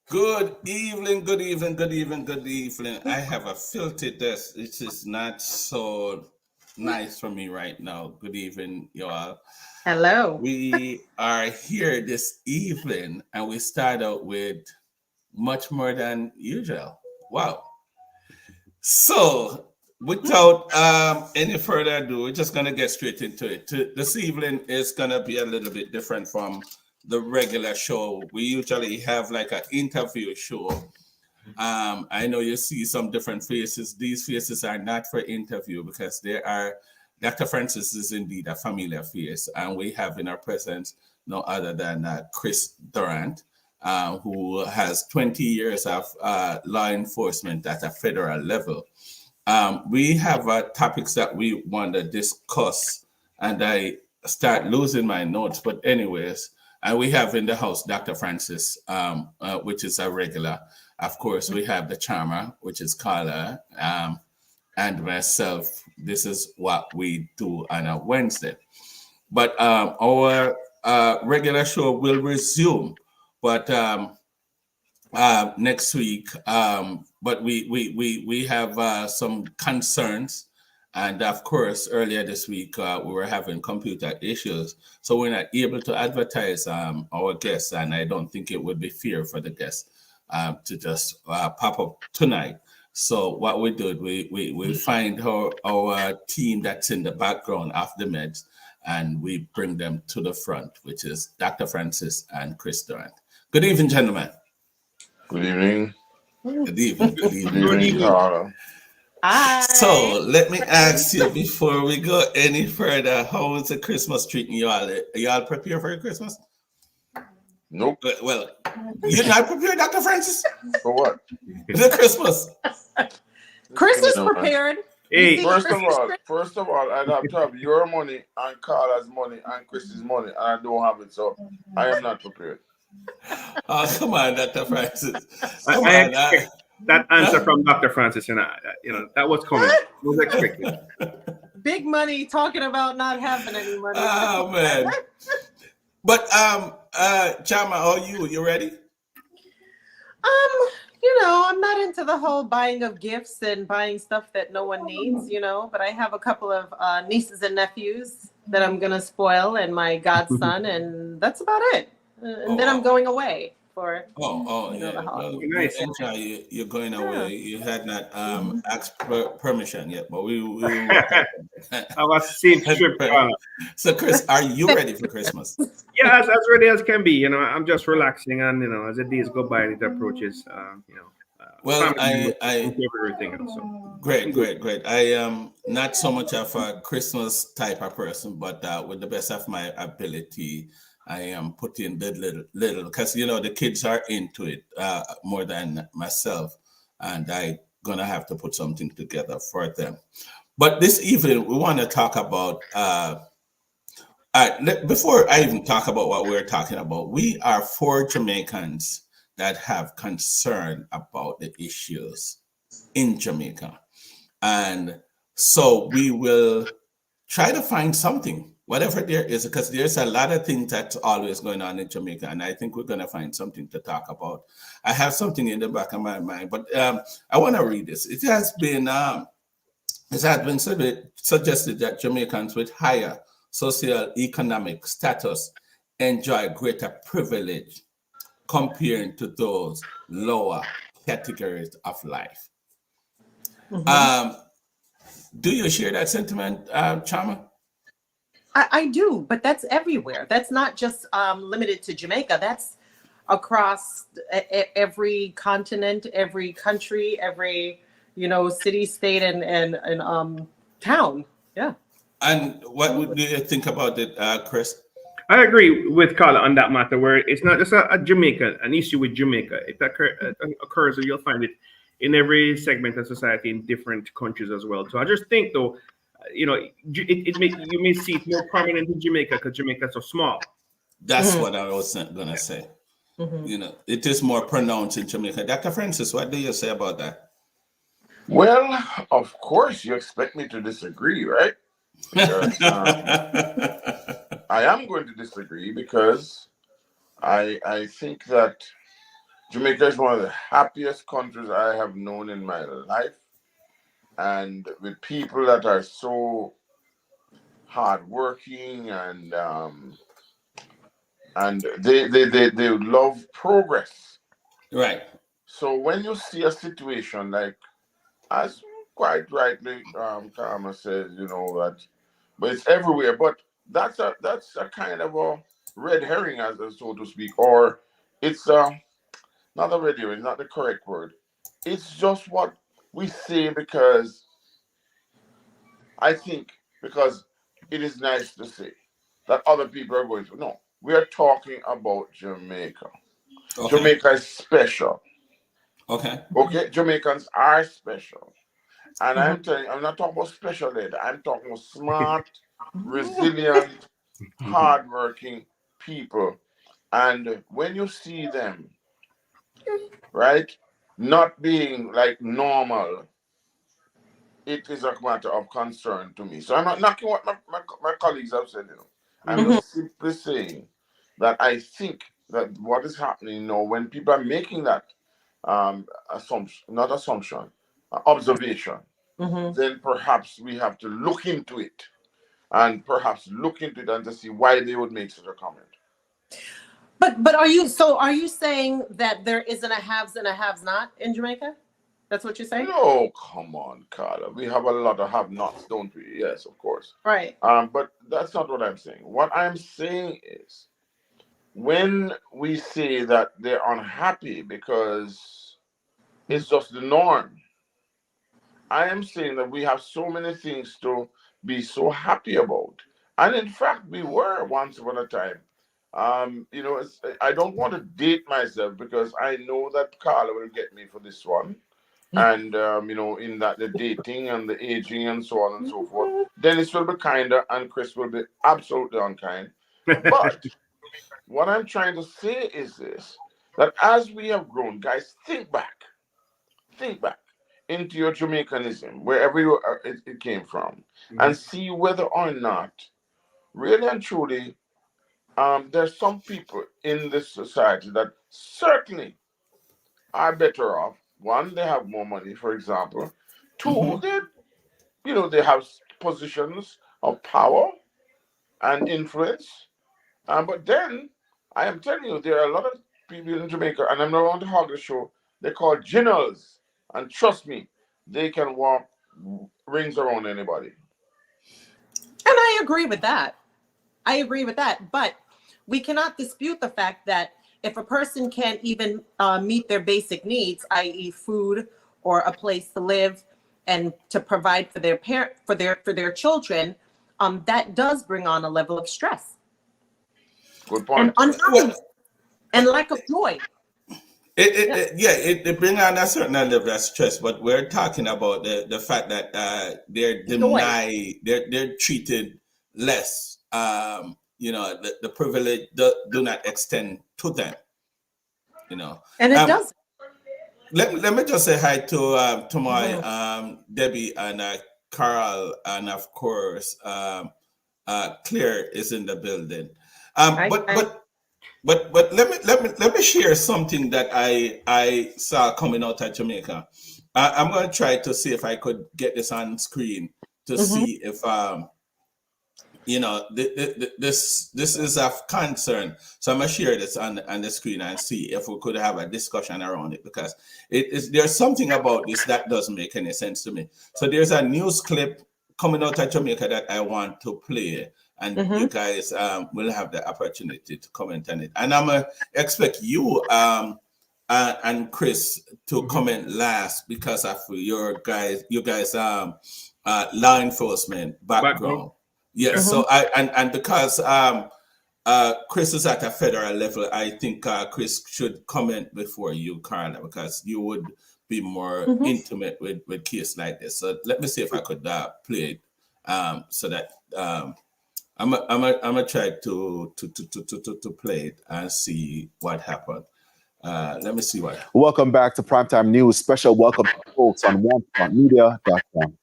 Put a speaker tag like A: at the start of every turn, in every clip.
A: Good evening, good evening, good evening, good evening. I have a filthy desk. It is not so nice for me right now. Good evening, y'all.
B: Hello.
A: We are here this evening and we start out with much more than usual. Wow. So, without any further ado, we're just going to get straight into it. This evening is going to be a little bit different from the regular show. We usually have like an interview show. I know you see some different faces. These faces are not for interview because they are. Dr. Francis is indeed a familiar face, and we have in our presence no other than Chris Durant, who has 20 years of law enforcement at a federal level. We have topics that we want to discuss, and I start losing my notes. But anyways, and we have in the house Dr. Francis, which is a regular. Of course, we have the charmer, which is Carla, and myself. This is what we do on a Wednesday. But our regular show will resume, but next week. But we have some concerns, and of course, earlier this week we were having computer issues, so we're not able to advertise our guests, and I don't think it would be fair for the guests to just pop up tonight. So what we did, we find our team that's in the background of the meds, and we bring them to the front, which is Dr. Francis and Chris Durant. Good evening, gentlemen.
C: Good evening.
A: Good evening. Good
C: Good
A: evening.
C: evening, Carla.
A: So
B: Hi.
A: let me ask you before we go any further, how is the Christmas treating you all? Are you all prepared for Christmas?
C: Nope.
A: Well, you're not prepared, Dr. Francis?
C: For what?
A: The Christmas.
B: Chris is
C: No, man.
B: prepared.
D: Hey,
C: First of all, I'd have to have your money and Carla's money and Chris's money, and I don't have it, so I am not prepared.
A: Oh, come on, Dr. Francis.
D: I
A: Come on.
D: expect that answer from Dr. Francis, and that was coming. I was expecting.
B: Big money talking about not having any money.
A: Oh, man. But, Chama, how are you? You ready?
B: I'm not into the whole buying of gifts and buying stuff that no one needs, but I have a couple of nieces and nephews that I'm going to spoil and my godson, and that's about it. And then I'm going away for
A: yeah.
B: the holiday.
A: Well,
D: Nice.
A: You're going away. You had not asked permission yet, but we will
D: I was safe trip.
A: So, Chris, are you ready for Christmas?
D: Yeah, as ready as can be. I'm just relaxing, and as the days go by and it approaches,
A: Well,
D: family
A: I
D: everything. So
A: great. I am not so much of a Christmas type of person, but with the best of my ability, I am putting the little because the kids are into it more than myself, and I gonna have to put something together for them. But this evening we want to talk about. Before I even talk about what we're talking about, we are four Jamaicans that have concern about the issues in Jamaica. And so we will try to find something, whatever there is, because there's a lot of things that's always going on in Jamaica. And I think we're going to find something to talk about. I have something in the back of my mind, but I want to read this. It has been suggested that Jamaicans with higher socio-economic status enjoy greater privilege comparing to those lower categories of life. Do you share that sentiment, Chama?
B: I do, but that's everywhere. That's not just limited to Jamaica. That's across every continent, every country, every city, state, and town. Yeah.
A: And what do you think about it, Chris?
D: I agree with Carla on that matter, where it's not just a Jamaica, an issue with Jamaica. It occurs, and you'll find it in every segment of society in different countries as well. So I just think, though, you may see it more prominent in Jamaica because Jamaica is so small.
A: That's what I was going to say. It is more pronounced in Jamaica. Dr. Francis, what do you say about that?
C: Well, of course, you expect me to disagree, right? Because I am going to disagree because I think that Jamaica is one of the happiest countries I have known in my life, and with people that are so hardworking and they love progress.
A: Right.
C: So when you see a situation like, as quite rightly Karma says, that, but it's everywhere. But that's a kind of a red herring, as so to speak, or it's not a red herring, not the correct word. It's just what we say because I think because it is nice to say that other people are going to. No, we are talking about Jamaica.
A: Okay.
C: Jamaica is special.
A: Okay.
C: Okay, Jamaicans are special. And
B: Mhm.
C: I'm telling you, I'm not talking about special ed. I'm talking about smart, resilient, hardworking people. And when you see them, right, not being like normal, it is a matter of concern to me. So I'm not knocking what my colleagues have said. I'm
B: Mhm.
C: just simply saying that I think that what is happening now, when people are making that assumption, not assumption, observation,
B: Mhm.
C: then perhaps we have to look into it and perhaps look into it and to see why they would make such a comment.
B: But are you saying that there isn't a haves and a haves not in Jamaica? That's what you're saying?
C: No, come on, Carla. We have a lot of have-nots, don't we? Yes, of course.
B: Right.
C: But that's not what I'm saying. What I'm saying is, when we say that they're unhappy because it's just the norm, I am saying that we have so many things to be so happy about. And in fact, we were once upon a time. I don't want to date myself because I know that Carla will get me for this one. And, in that the dating and the aging and so on and so forth. Dennis will be kinder and Chris will be absolutely unkind. But what I'm trying to say is this, that as we have grown, guys, think back into your Jamaicanism, wherever it came from, and see whether or not, really and truly, there's some people in this society that certainly are better off. One, they have more money, for example. Two,
A: Mhm.
C: they have positions of power and influence. But then, I am telling you, there are a lot of people in Jamaica, and I'm not going to hog the show. They're called ginners, and trust me, they can walk rings around anybody.
B: And I agree with that. I agree with that. But we cannot dispute the fact that if a person can't even meet their basic needs, i.e., food or a place to live and to provide for their for their children, that does bring on a level of stress
C: Good
B: and
C: point.
B: unhappiness
A: Well,
B: and lack of joy. Yeah.
A: it bring on a certain level of stress, but we're talking about the fact that they're
B: Joy.
A: denied, they're treated less. The privilege do not extend to them. You know,
B: And it
A: um,
B: does.
A: let me just say hi to my
B: Mhm.
A: Debbie and Carl, and of course Claire is in the building. Um,
B: I,
A: but
B: I,
A: but but let me share something that I saw coming out of Jamaica. I'm going to try to see if I could get this on screen to
B: mhm.
A: see if this is of concern. So I'm gonna share this on the screen and see if we could have a discussion around it, because there's something about this that doesn't make any sense to me. So there's a news clip coming out of Jamaica that I want to play, and you
B: Mhm.
A: guys will have the opportunity to comment on it. And I'm gonna expect you and Chris to comment last because of you guys law enforcement
D: Background.
A: background. Yes,
D: Okay.
B: Mhm.
A: so and because Chris is at a federal level, I think Chris should comment before you, Carla, because you would be more
B: Mhm.
A: intimate with case like this. So let me see if I could play it, so that I'm gonna try to play it and see what happened. Let me see what.
E: Welcome back to Primetime News. Special welcome to folks on onefrontmedia.com.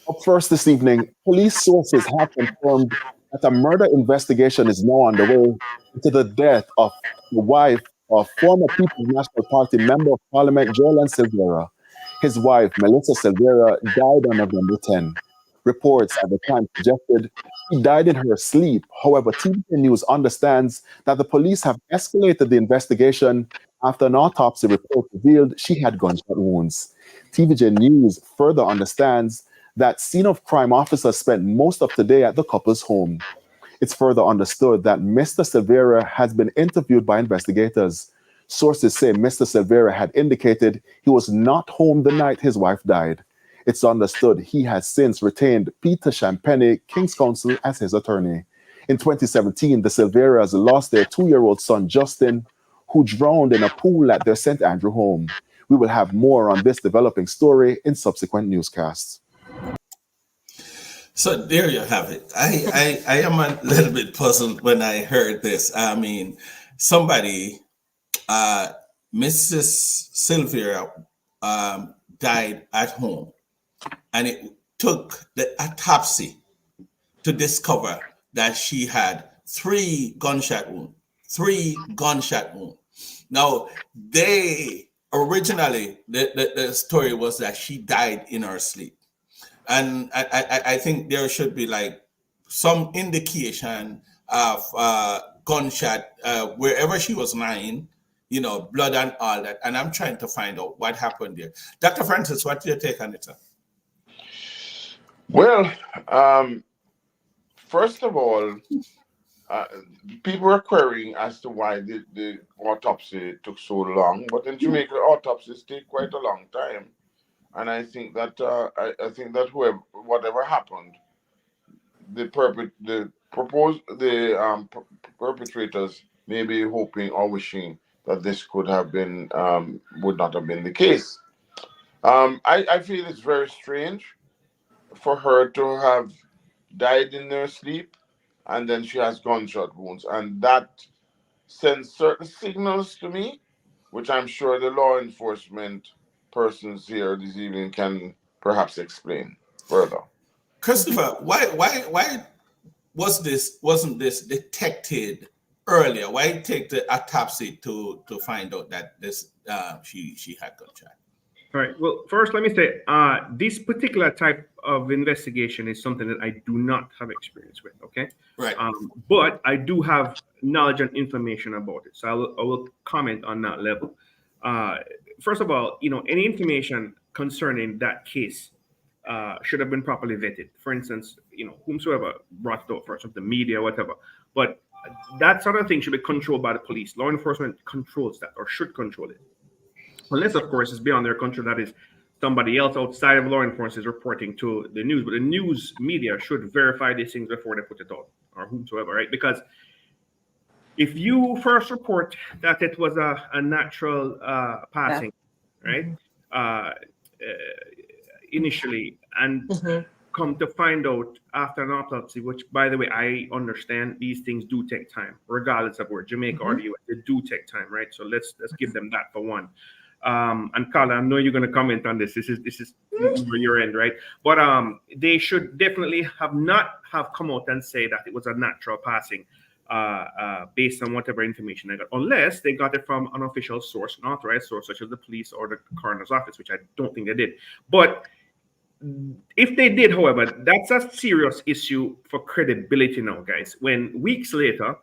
E: Up first this evening, police sources have confirmed that a murder investigation is now underway into the death of the wife of former People's National Party Member of Parliament Jolan Silvera. His wife, Melissa Silvera, died on November 10. Reports at the time suggested she died in her sleep. However, TVJ News understands that the police have escalated the investigation after an autopsy report revealed she had gunshot wounds. TVJ News further understands that scene of crime officers spent most of the day at the couple's home. It's further understood that Mr. Silvera has been interviewed by investigators. Sources say Mr. Silvera had indicated he was not home the night his wife died. It's understood he has since retained Peter Champagne, King's Counsel, as his attorney. In 2017, the Silveras lost their 2-year-old son, Justin, who drowned in a pool at their St. Andrew home. We will have more on this developing story in subsequent newscasts.
A: So there you have it. I am a little bit puzzled when I heard this. I mean, somebody, Mrs. Silvera, died at home, and it took the autopsy to discover that she had 3 gunshot wounds. 3 gunshot wounds. Now, they originally, the story was that she died in her sleep. And I think there should be like some indication of gunshot wherever she was lying, you know, blood and all that. And I'm trying to find out what happened there. Dr. Francis, what's your take on it, sir?
C: Well, first of all, people are querying as to why the autopsy took so long. But in Jamaica, autopsies take quite a long time. And I think that whatever happened, the perpetrators may be hoping or wishing that this could have been would not have been the case. I feel it's very strange for her to have died in her sleep, and then she has gunshot wounds, and that sends certain signals to me, which I'm sure the law enforcement persons here this evening can perhaps explain further.
A: Christopher, why wasn't this detected earlier? Why take the autopsy to find out that this she had gunshot?
D: All right. Well, first, let me say this particular type of investigation is something that I do not have experience with. Okay.
A: Right.
D: But I do have knowledge and information about it, so I will comment on that level. First of all, you know, any information concerning that case should have been properly vetted. For instance, you know, whomsoever brought it out first, of the media, whatever. But that sort of thing should be controlled by the police. Law enforcement controls that, or should control it. Unless, of course, it's beyond their control. That is, somebody else outside of law enforcement is reporting to the news. But the news media should verify these things before they put it out, or whomsoever, right? Because if you first report that it was a natural passing, right, initially, and come to find out after an autopsy, which, by the way, I understand these things do take time, regardless of where Jamaica or the US, they do take time, right? So let's give them that for one. And Carla, I know you're going to comment on this. This is your end, right? But they should definitely not have come out and say that it was a natural passing. Based on whatever information they got, unless they got it from an official source, an authorized source, such as the police or the coroner's office, which I don't think they did. But if they did, however, that's a serious issue for credibility now, guys. When weeks later,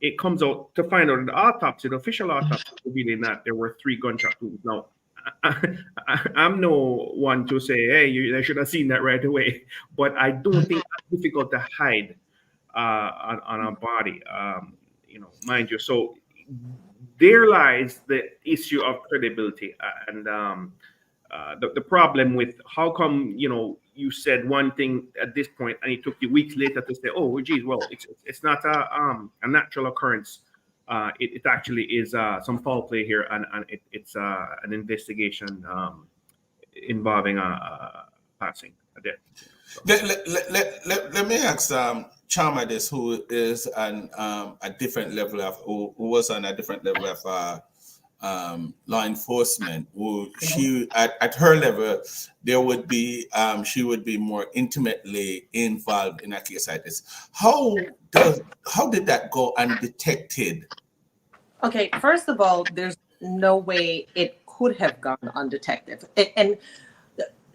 D: it comes out to find out in the autopsy, the official autopsy, revealing that there were 3 gunshot wounds. Now, I'm no one to say, hey, they should have seen that right away. But I don't think it's difficult to hide on a body, you know, mind you. So there lies the issue of credibility, and the problem with how come, you know, you said one thing at this point and it took you weeks later to say, oh, geez, well, it's not a natural occurrence. It actually is some foul play here, and it's an investigation involving a passing, a death. So.
A: Let me ask Chama this, who is on a different level of, who was on a different level of law enforcement. Who she at her level, there would be she would be more intimately involved in a case like this. How did that go undetected
B: Okay, first of all, there's no way it could have gone undetected. And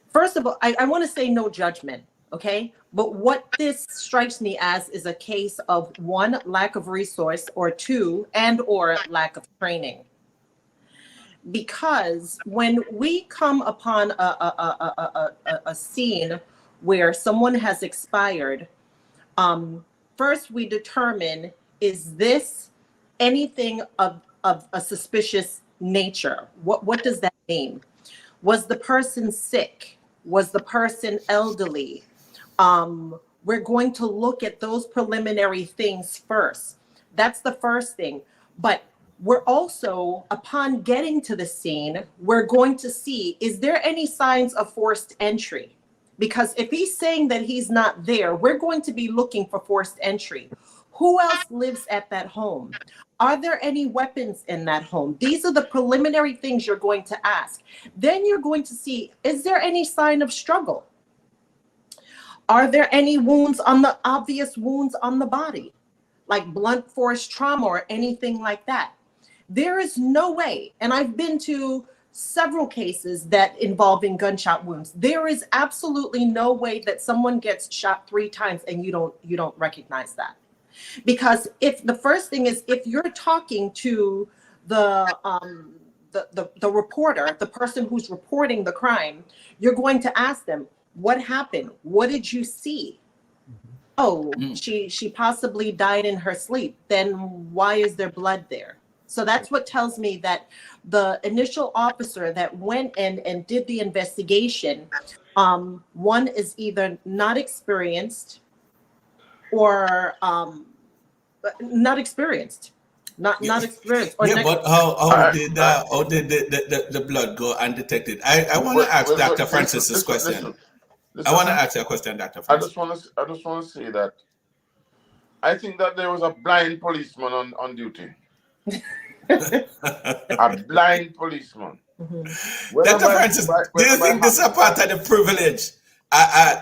B: first of all, I want to say no judgment, okay? But what this strikes me as is a case of one, lack of resource, or two, and or lack of training. Because when we come upon a scene where someone has expired, first we determine, is this anything of a suspicious nature? What does that mean? Was the person sick? Was the person elderly? We're going to look at those preliminary things first. That's the first thing. But we're also, upon getting to the scene, we're going to see, is there any signs of forced entry? Because if he's saying that he's not there, we're going to be looking for forced entry. Who else lives at that home? Are there any weapons in that home? These are the preliminary things you're going to ask. Then you're going to see, is there any sign of struggle? Are there any obvious wounds on the body, like blunt force trauma or anything like that? There is no way, and I've been to several cases that involving gunshot wounds. There is absolutely no way that someone gets shot 3 times and you don't recognize that. Because if the first thing is, if you're talking to the reporter, the person who's reporting the crime, you're going to ask them, what happened? What did you see? Oh, she possibly died in her sleep. Then why is there blood there? So that's what tells me that the initial officer that went in and did the investigation, one is either not experienced or not experienced. Not experienced. Or
A: Yeah, but how did the blood go undetected? I want to ask Dr. Francis this question. I want to ask you a question, Dr. Francis.
C: I just want to say that I think that there was a blind policeman on duty. A blind policeman.
A: Dr. Francis, do you think this is a part of the privilege?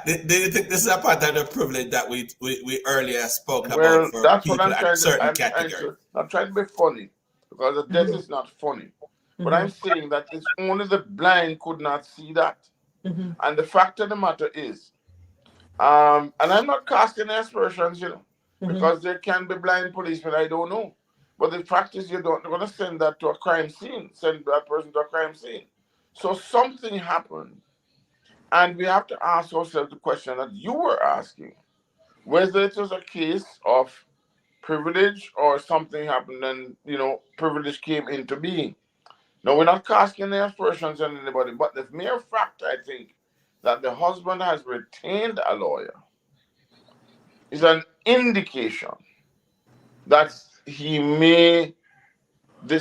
A: Do you think this is a part of the privilege that we earlier spoke about for
C: that's
A: people
C: what I'm
A: at certain categories?
C: I'm trying to be funny because the death is not funny. But I'm saying that it's only the blind could not see that. And the fact of the matter is, and I'm not casting aspersions, because there can be blind policemen, I don't know. But the fact is, you're not going to send that to a crime scene, send that person to a crime scene. So something happened. And we have to ask ourselves the question that you were asking, whether it was a case of privilege or something happened and, privilege came into being. Now, we're not casting aspersions on anybody, but the mere fact, I think, that the husband has retained a lawyer is an indication that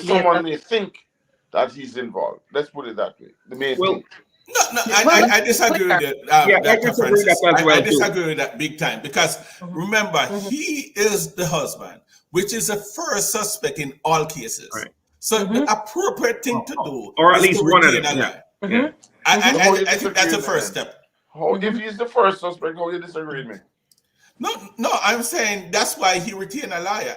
C: someone may think that he's involved. Let's put it that way. They may think.
A: No, I disagree with it, Dr. Francis. I disagree with that big time because remember, he is the husband, which is the first suspect in all cases. Right. So the appropriate thing to do,
D: or at least one of them.
A: I think that's the first step.
C: If he's the first suspect, how you disagree with me?
A: No, I'm saying that's why he retained a lawyer.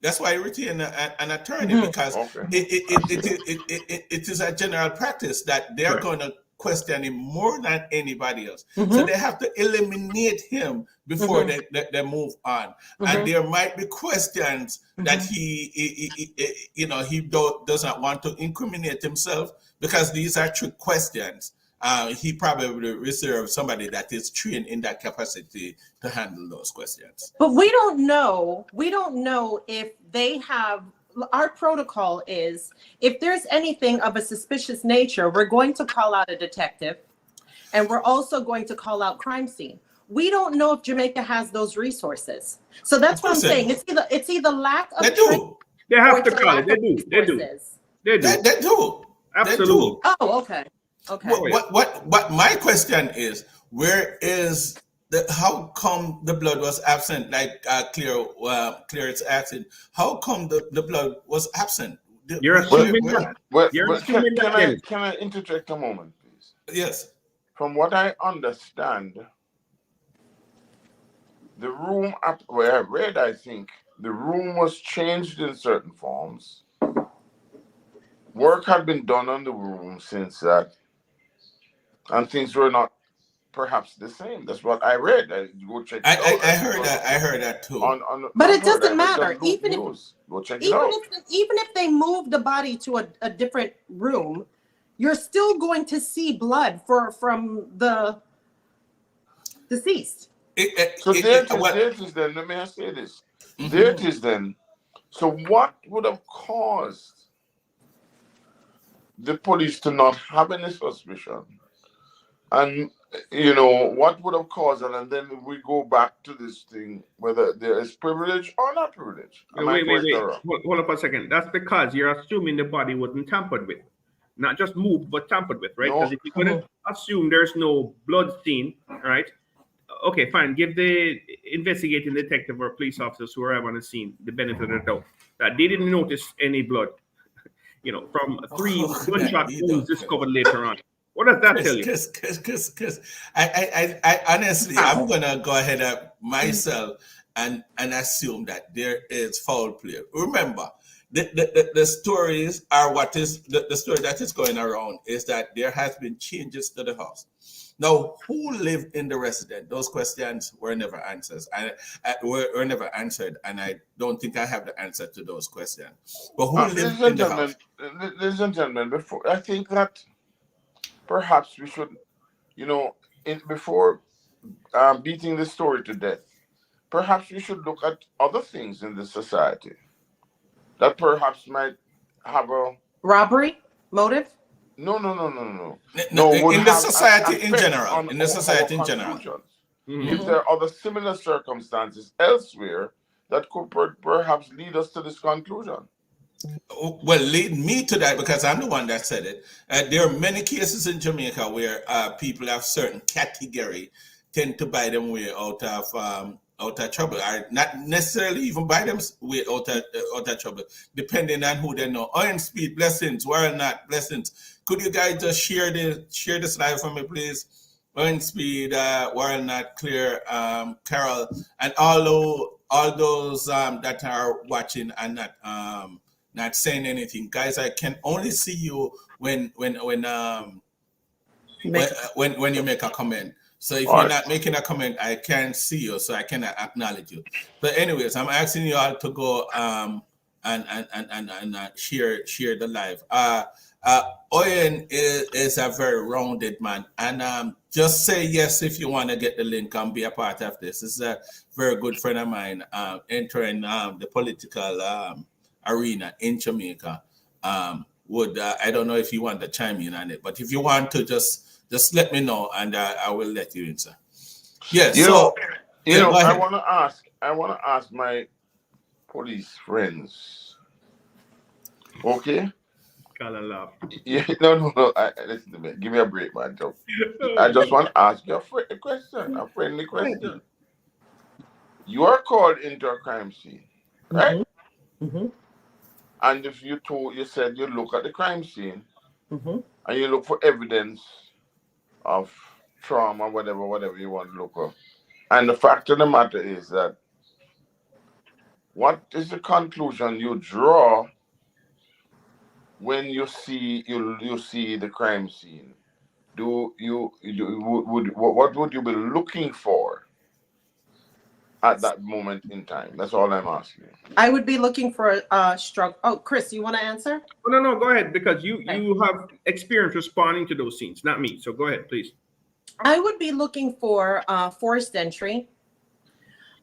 A: That's why he retained an attorney because it is a general practice that they're going to question him more than anybody else. So they have to eliminate him before they move on. And there might be questions that he does not want to incriminate himself because these are trick questions. He probably reserves somebody that is trained in that capacity to handle those questions.
B: But we don't know if they have. Our protocol is if there's anything of a suspicious nature, we're going to call out a detective and we're also going to call out crime scene. We don't know if Jamaica has those resources. So that's what I'm saying. It's either lack of
A: training.
D: They have to call it. They do. Absolutely.
B: Oh, okay. Okay.
A: What my question is, how come the blood was absent? Like Claire is asking, how come the blood was absent?
D: You're assuming that.
C: Can I interject a moment, please?
A: Yes.
C: From what I understand, the room where I read, I think the room was changed in certain forms, work had been done on the room since that, and things were not perhaps the same. That's what I read. I go check it out.
A: I heard that. I heard that too.
B: But
C: not
B: it
C: heard, I
B: doesn't
C: read it on
B: matter.
C: Loop
B: Even
C: News. Go check it
B: even
C: out.
B: if they move the body to a different room, you're still going to see blood from the deceased.
C: So there it is then. Let me say this. There it is then. So what would have caused the police to not have any suspicion? And what would have caused it? And then we go back to this thing, whether there is privilege or not privilege.
D: Wait. Hold up a second. That's because you're assuming the body wasn't tampered with. Not just moved, but tampered with, right? Because if you're going to assume there's no blood seen, right? Okay, fine. Give the investigating detective or police officers who are on the scene the benefit of the doubt that they didn't notice any blood, from 3 gunshot wounds discovered later on. What does that tell you?
A: Because I honestly, I'm gonna go ahead of myself and assume that there is foul play. Remember, the stories are what is the story that is going around is that there has been changes to the house. Now, who lived in the residence? Those questions were never answered. Were never answered, and I don't think I have the answer to those questions. But who lived in the house?
C: Ladies and gentlemen, before I think that perhaps we should, before beating the story to death, perhaps we should look at other things in the society that perhaps might have a
B: robbery motive.
C: No.
A: In the society in general. In the society in general.
C: If there are other similar circumstances elsewhere that could perhaps lead us to this conclusion.
A: Well, lead me to that because I'm the one that said it. There are many cases in Jamaica where people of certain category tend to buy them way out of trouble, or not necessarily even buy them way out of trouble, depending on who they know. Iron Speed, blessings, World Not, blessings. Could you guys just share the slide for me, please? Iron Speed, World Not, Clear, Carol, and all those that are watching and not saying anything, guys. I can only see you when you make a comment. So if you're not making a comment, I can't see you, so I cannot acknowledge you. But anyways, I'm asking you all to go and share the live. Owen is a very rounded man, and just say yes if you want to get the link and be a part of this. This is a very good friend of mine entering the political arena in Jamaica. I don't know if you want to chime in on it, but if you want to, just let me know and I will let you in, sir. Yes.
C: I want to ask my police friends. Okay.
D: Laugh.
C: Yeah, no. Listen to me. Give me a break, man. I just want to ask you a friendly question. You are called into a crime scene, right?
B: Mm-hmm.
C: And if you said you look at the crime scene
B: Mm-hmm.
C: and you look for evidence of trauma, whatever you want to look for. And the fact of the matter is that what is the conclusion you draw when you see the crime scene? What would you be looking for at that moment in time? That's all I'm asking.
B: I would be looking for a struggle. Oh, Chris, you want to answer?
D: Oh, no, go ahead, because you have experience responding to those scenes, not me. So go ahead, please.
B: I would be looking for forced entry,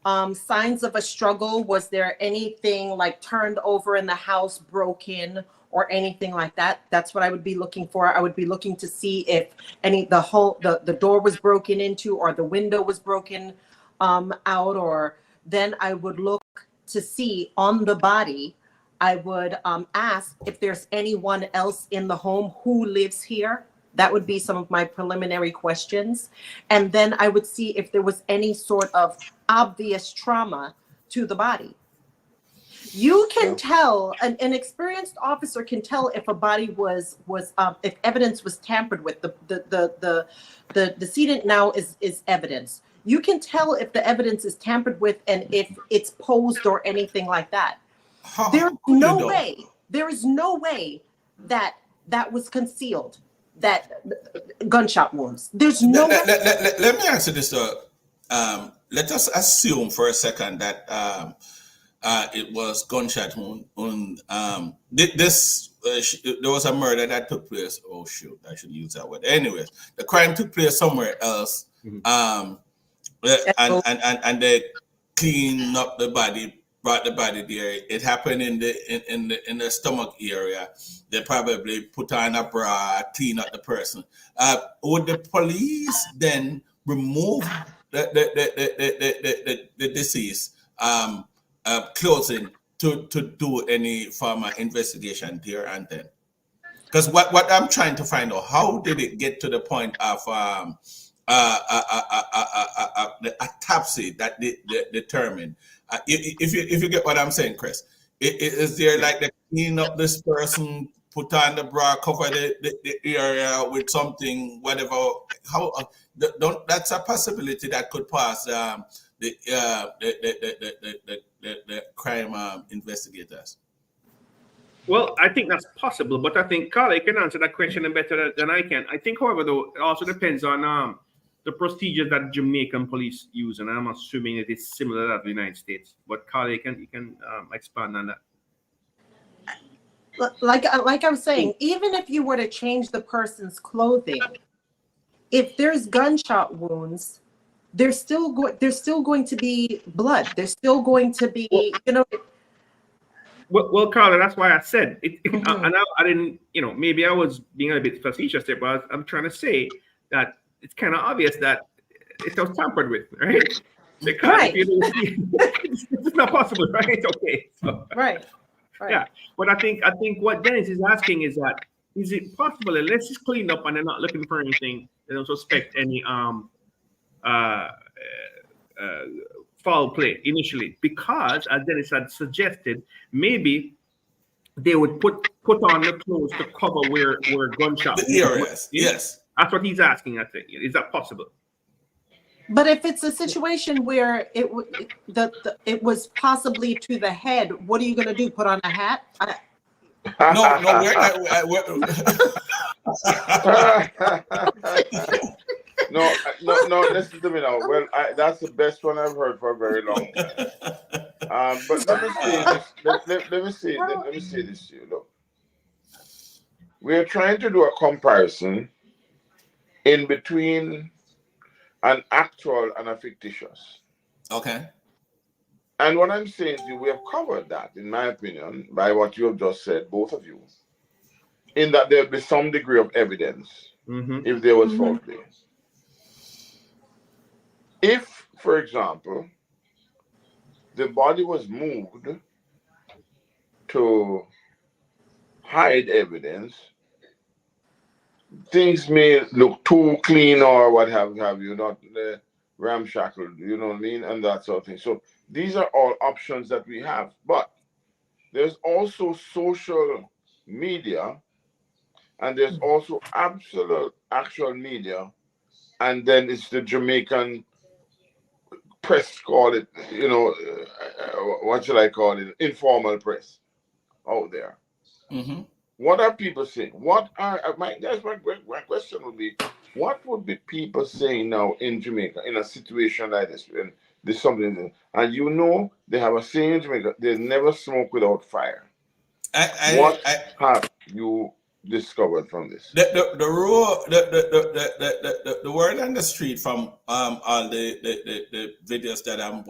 B: signs of a struggle. Was there anything like turned over in the house, broken, or anything like that? That's what I would be looking for. I would be looking to see if the door was broken into or the window was broken out, or then I would look to see on the body. I would ask if there's anyone else in the home who lives here. That would be some of my preliminary questions. And then I would see if there was any sort of obvious trauma to the body. You can tell, an experienced officer can tell if a body was if evidence was tampered with. The decedent now is evidence. You can tell if the evidence is tampered with and if it's posed or anything like that. There is no way that was concealed, that gunshot wounds. There's no.
A: Let me answer this. Let us assume for a second that it was gunshot wound. There was a murder that took place. Oh shoot, I should use that word. Anyways, the crime took place somewhere else. And they cleaned up the body, brought the body there. It happened in the stomach area. They probably put on a bra, clean up the person. Would the police then remove the deceased clothing to do any form of investigation there and then? Because what I'm trying to find out, how did it get to the point of the autopsy that determined? If you get what I'm saying, Chris, is there like the clean up this person, put on the bra, cover the area with something, whatever? How that's a possibility that could pass the crime investigators.
D: Well, I think that's possible, but I think Carla can answer that question better than I can. I think, however, though, it also depends on the procedures that Jamaican police use, and I'm assuming it is similar to that of the United States. But Carla, you can expand on that.
B: Like I was saying, even if you were to change the person's clothing, if there's gunshot wounds, there's still going to be blood. There's still going to be,
D: Well, Carla, that's why I said it. And I didn't, maybe I was being a bit facetious there, but I'm trying to say that it's kind of obvious that it was tampered with, right? Because
B: right.
D: It's not possible, right? Okay. So,
B: right.
D: Yeah, but I think what Dennis is asking is that, is it possible that let's just clean up and they're not looking for anything, they don't suspect any foul play initially, because as Dennis had suggested, maybe they would put on the clothes to cover where gunshot
A: areas. Yes,
D: that's what he's asking. I think, is that possible?
B: But if it's a situation where it was possibly to the head, what are you going to do? Put on a hat?
A: No,
C: No, listen to me now. Well, that's the best one I've heard for a very long time. But let me say this. Let me say this to you. Look, we are trying to do a comparison in between an actual and a fictitious.
A: Okay.
C: And what I'm saying to you, we have covered that, in my opinion, by what you have just said, both of you, in that there'll be some degree of evidence if there was foul play. If, for example, the body was moved to hide evidence, things may look too clean or what have you, not ramshackled, you know what I mean, and that sort of thing. So these are all options that we have. But there's also social media, and there's also actual media, and then it's the Jamaican press, call it, what should I call it? Informal press out there. What are people saying? My question would be, what would be people saying now in Jamaica in a situation like this? When there's something, and they have a saying in Jamaica: "They never smoke without fire." What have you discovered from this?
A: The word on the street from all the videos that I've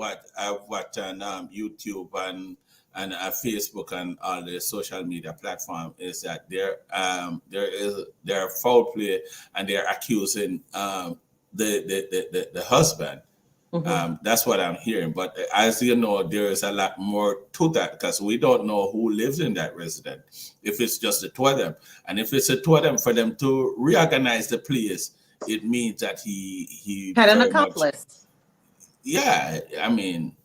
A: watched on YouTube and Facebook and all the social media platform is that there are foul play, and they're accusing the husband. That's what I'm hearing. But as you know, there is a lot more to that, because we don't know who lives in that residence. If it's just the two of them, and if it's the two of them, for them to reorganize the place, it means that he
B: had an accomplice.
A: Yeah, I mean,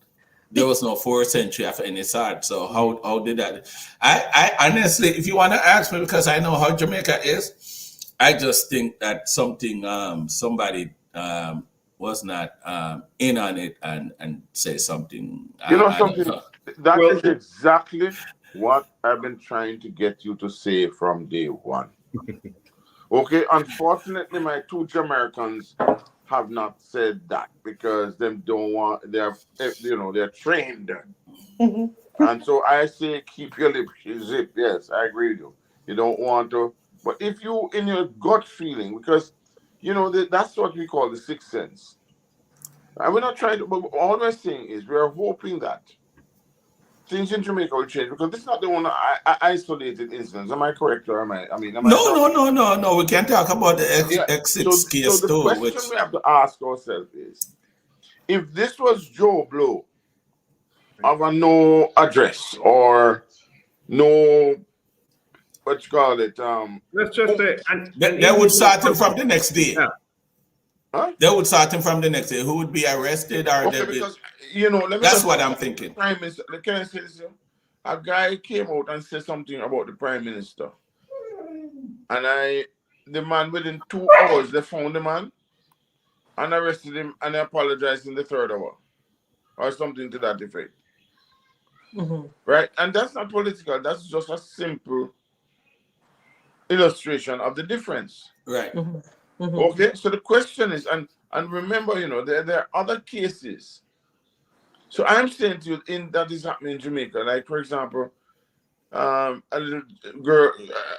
A: there was no fourth century of any sort. So how did that? I honestly, if you want to ask me, because I know how Jamaica is, I just think that somebody was not in on it and say something.
C: Something that is exactly what I've been trying to get you to say from day one. Okay, unfortunately, my two Jamaicans have not said that because them don't want, they're trained. And so I say keep your lip zip. Yes, I agree with you. You don't want to, but if you in your gut feeling, because that's what we call the sixth sense. And we're not trying to, but all we're saying is we are hoping that things in Jamaica will change because this is not the one isolated instance. Am I correct or am I? I mean, am I talking?
A: No. We can talk about the
C: Yeah.
A: X6 case
C: So the
A: too,
C: question
A: which
C: we have to ask ourselves is, if this was Joe Blow of a no address or no, what you call it,
D: Let's just say,
A: they would start him from the next day.
D: Yeah.
C: huh?
A: They would start him from the next day. Who would be arrested or
C: Okay,
A: they be,
C: because let me
A: that's
C: just
A: what I'm thinking.
C: Prime Minister, can I say this? A guy came out and said something about the Prime Minister, and the man within 2 hours they found the man and arrested him and apologized in the third hour or something to that effect. Right? And that's not political. That's just a simple illustration of the difference.
A: Right.
C: Okay, so the question is, and remember, there are other cases. So I'm saying to you, that is happening in Jamaica. Like, for example, a little girl,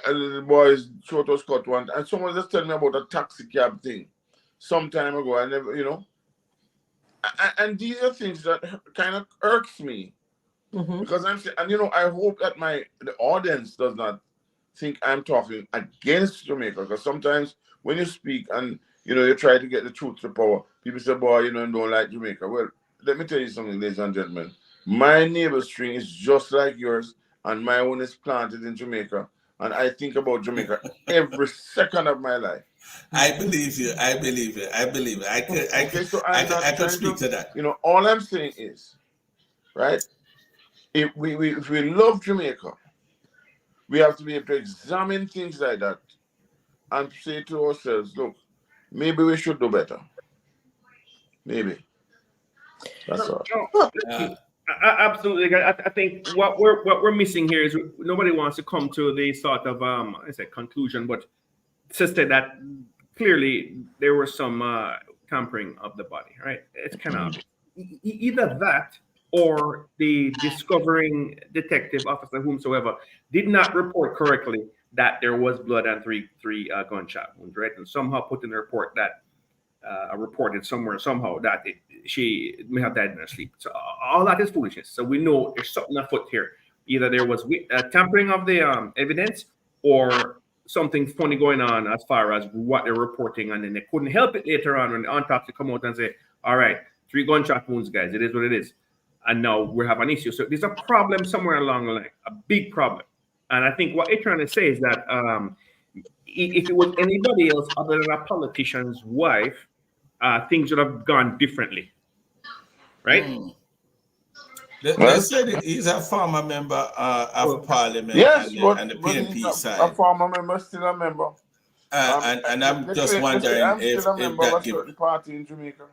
C: a little boy's throat was cut one, and someone just told me about a taxi cab thing some time ago. I never, and these are things that kind of irks me because I'm saying, and I hope that the audience does not think I'm talking against Jamaica, because sometimes when you speak and you try to get the truth to power, people say, boy, you don't like Jamaica. Well, let me tell you something, ladies and gentlemen. My neighbor's string is just like yours, and my own is planted in Jamaica. And I think about Jamaica every second of my life.
A: I believe you. I could speak to that.
C: All I'm saying is, right, if we love Jamaica, we have to be able to examine things like that and say to ourselves, look, maybe we should do better. Maybe. That's all.
D: Absolutely. I think what we're missing here is nobody wants to come to the sort of conclusion, but to say that clearly there was some tampering of the body, right? It's kind of either that or the discovering detective officer, whomsoever, did not report correctly that there was blood and three gunshot wounds, right? And somehow put in the report that reported somewhere somehow that she may have died in her sleep. So all that is foolishness. So we know there's something afoot here. Either there was tampering of the evidence, or something funny going on as far as what they're reporting, and then they couldn't help it later on when the autopsy come out and say, all right, 3 gunshot wounds, guys, it is what it is. And now we have an issue. So there's a problem somewhere along the line, a big problem. And I think what they're trying to say is that if it was anybody else other than a politician's wife, things would have gone differently, right?
A: They said he's a former member of parliament,
C: yes,
A: and the PNP side.
C: A former member, still a member.
A: And I'm just wondering if that
C: certain party in Jamaica.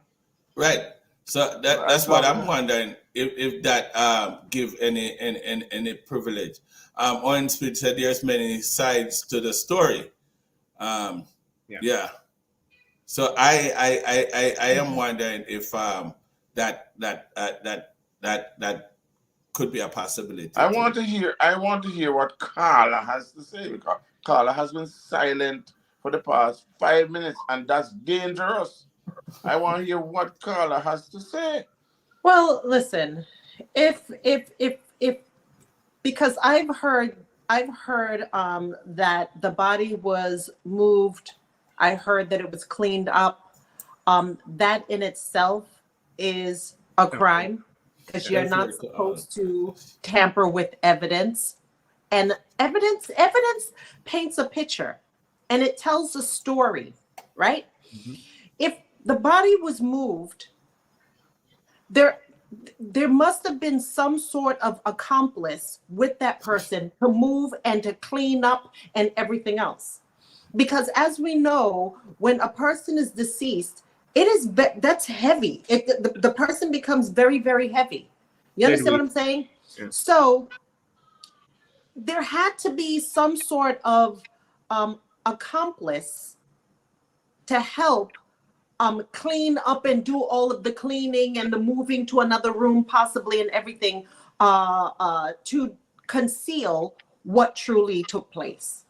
A: Right. So that's what I'm wondering, if that give any privilege. Owen Speed said there's many sides to the story. Yeah. So I am wondering if that could be a possibility.
C: I want to hear what Carla has to say, because Carla has been silent for the past 5 minutes, and that's dangerous. I want to hear what Carla has to say.
B: Well, listen, if because I've heard that the body was moved. I heard that it was cleaned up. That in itself is a crime, because you're not supposed to tamper with evidence. And evidence paints a picture, and it tells a story, right? If the body was moved, there must have been some sort of accomplice with that person to move and to clean up and everything else. Because as we know, when a person is deceased, that's heavy. The person becomes very, very heavy. You understand what I'm saying? Yeah. So there had to be some sort of accomplice to help clean up and do all of the cleaning and the moving to another room possibly and everything to conceal what truly took place.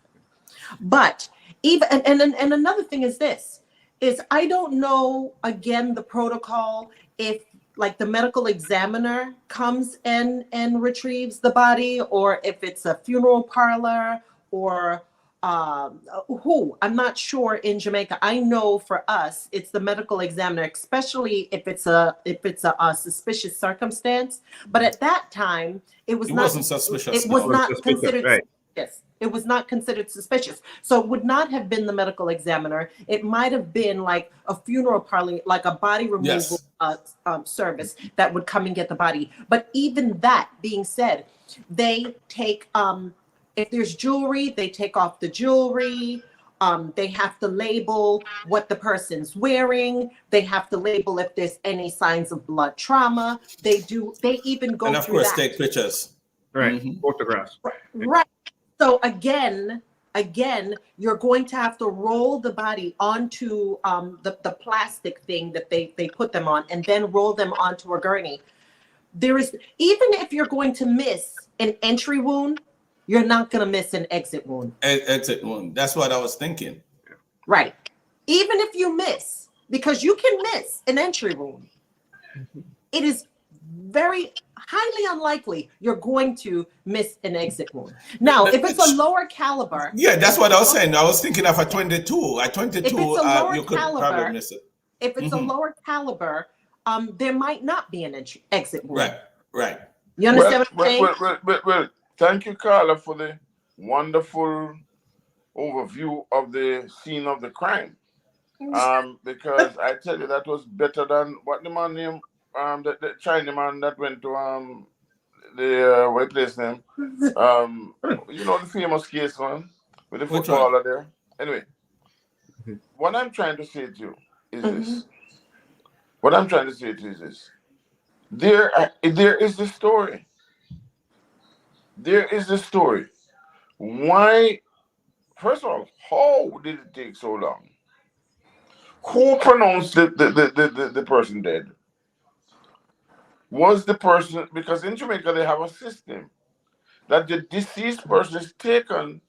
B: But even and another thing is this is I don't know again the protocol if like the medical examiner comes and retrieves the body, or if it's a funeral parlor, or who, I'm not sure in Jamaica. I know for us, it's the medical examiner, especially if it's a suspicious circumstance. But at that time, it wasn't suspicious. It was not considered suspicious. It was not considered suspicious. So it would not have been the medical examiner. It might have been like a funeral parlor, like a body removal service that would come and get the body. But even that being said, they take, if there's jewelry, they take off the jewelry. They have to label what the person's wearing. They have to label if there's any signs of blood trauma. They even go through that. And of course,
A: take pictures.
D: Right, photographs.
B: Right. So again, you're going to have to roll the body onto the plastic thing that they put them on, and then roll them onto a gurney. There is, even if you're going to miss an entry wound, you're not going to miss an exit wound.
A: Exit wound. That's what I was thinking.
B: Right. Even if you miss, because you can miss an entry wound, it is very highly unlikely you're going to miss an exit wound. Now, if it's a lower caliber.
A: Yeah, that's what I was saying. I was thinking of a 22. A 22,
B: if it's a lower
A: you could
B: caliber,
A: probably miss it.
B: If it's a lower caliber, there might not be an exit wound.
A: Right.
B: You understand what I'm saying?
C: Well, thank you, Carla, for the wonderful overview of the scene of the crime. Because I tell you, that was better than what the man named, the Chinaman that went to the what place name? The famous case one with the footballer there. Anyway, what I'm trying to say to you is this. What I'm trying to say to you is this. There is the story. There is the story. Why? First of all, how did it take so long? Who pronounced the person dead? Was the person, because in Jamaica they have a system that the deceased person is taken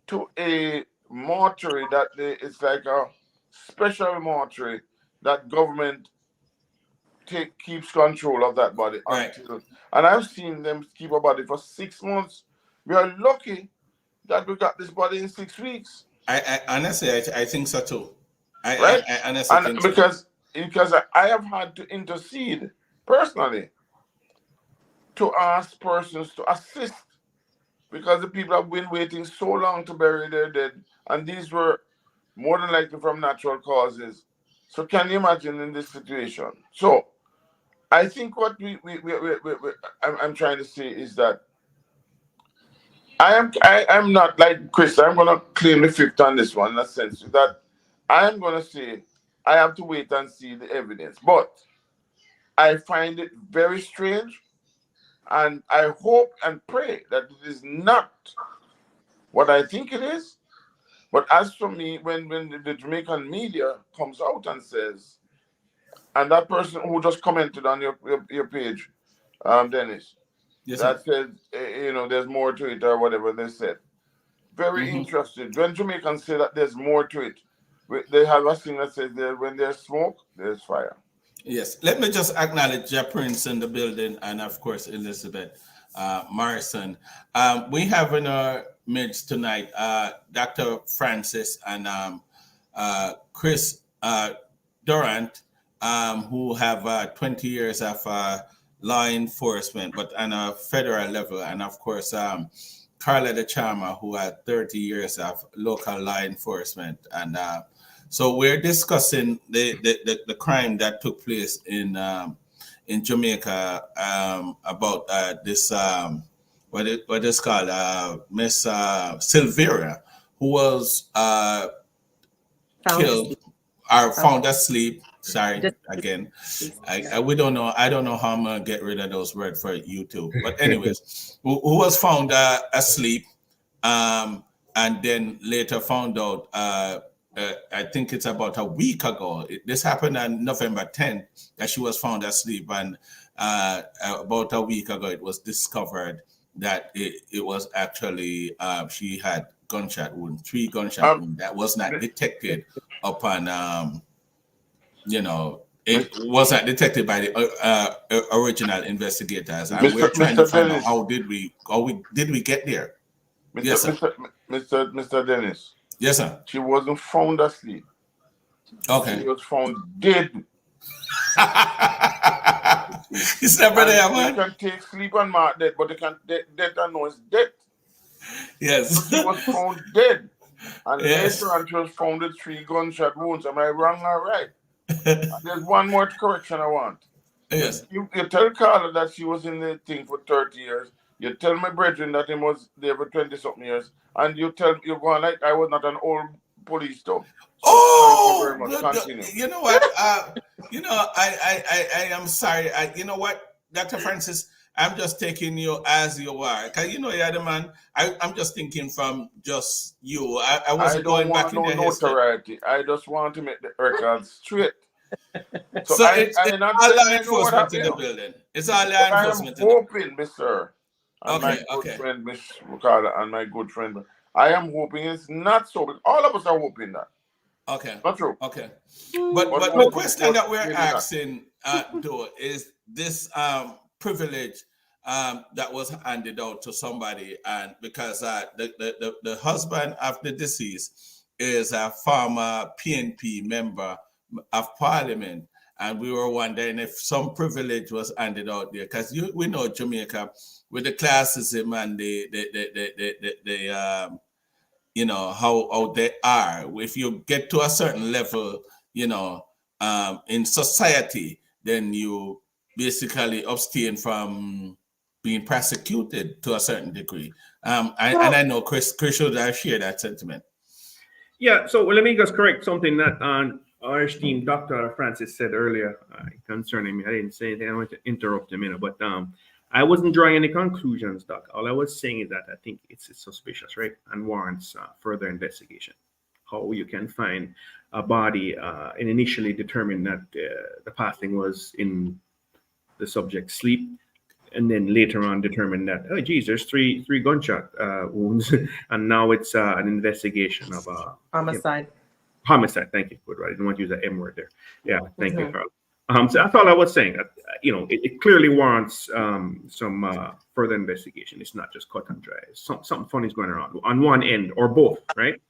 C: to a mortuary it's like a special mortuary that government keeps control of that body.
A: Right.
C: And I've seen them keep a body for 6 months. We are lucky that we got this body in 6 weeks.
A: I honestly, I think so too.
C: I
A: honestly think so.
C: Because I have had to intercede personally to ask persons to assist, because the people have been waiting so long to bury their dead, and these were more than likely from natural causes. So can you imagine in this situation? So I think what I'm trying to say is that I am not like Chris. I'm going to claim the fifth on this one, in a sense that I am going to say I have to wait and see the evidence. But I find it very strange, and I hope and pray that it is not what I think it is. But as for me, when the Jamaican media comes out and says, and that person who just commented on your page, Dennis, that said, there's more to it or whatever they said. Very interested. When Jamaicans say that there's more to it, they have a thing that says when there's smoke, there's fire.
A: Yes. Let me just acknowledge Jeff Prince in the building, and of course Elizabeth Morrison. We have in our midst tonight Dr. Francis and Chris Durant, who have 20 years of law enforcement, but on a federal level, and of course Carla the Charmer, who had 30 years of local law enforcement. And so we're discussing the crime that took place in Jamaica about this what is called Miss Silveria, who was killed or found asleep Sorry again. We don't know. I don't know how I'm gonna get rid of those words for YouTube. But anyways, who was found asleep, and then later found out. I think it's about a week ago. This happened on November 10th that she was found asleep, and about a week ago it was discovered that it was actually she had gunshot wound, 3 gunshot wounds that was not detected upon it was not detected by the original investigators, and we're trying to find out how did we get there. Yes, sir.
C: Mr. Dennis.
A: Yes, sir.
C: She wasn't found asleep.
A: Okay.
C: She was found dead.
A: It's never there, man.
C: You can take sleep and mark dead, but you can death and know it's dead.
A: Yes.
C: So she was found dead. And
A: yes.
C: later on she was found with 3 gunshot wounds. Am I wrong or right? There's one more correction I want.
A: Yes.
C: You tell Carla that she was in the thing for 30 years. You tell my brethren that he was there for 20-something years. And you go on like I was not an old police dog.
A: Oh,
C: thank you very much. Continue.
A: You know what? I am sorry. You know what, Dr. Francis? I'm just taking you as you are. Because you're the man. I'm just thinking from just you. I wasn't going back in the
C: notoriety. I just want to make the records straight.
A: So it's all law enforcement in the building. It's all law enforcement.
C: I am hoping, Mr. And my good friend, Miss Ricardo, and my good friend, I am hoping it's not so. But all of us are hoping that.
A: Okay.
C: Not true.
A: Okay. But the question that we're asking, though, is this privilege that was handed out to somebody, and because the husband of the deceased is a former PNP member of Parliament, and we were wondering if some privilege was handed out there, because we know Jamaica with the classism and the how they are. If you get to a certain level, in society, then you basically abstain from being prosecuted to a certain degree. And I know Chris should share that sentiment.
D: Yeah, so let me just correct something that our esteemed Dr. Francis said earlier concerning me. I didn't say anything. I want to interrupt him, but I wasn't drawing any conclusions, Doc. All I was saying is that I think it's suspicious, right, and warrants further investigation. How you can find a body and initially determine that the passing was in the subject's sleep, and then later on determine that, oh, geez, there's three gunshot wounds, and now it's an investigation of
B: homicide.
D: Homicide. Thank you. Good. Right. I didn't want to use that M word there. Yeah. Thank you, Carl. So that's all I was saying. It clearly warrants some further investigation. It's not just cut and dry. Something funny is going on one end or both, right?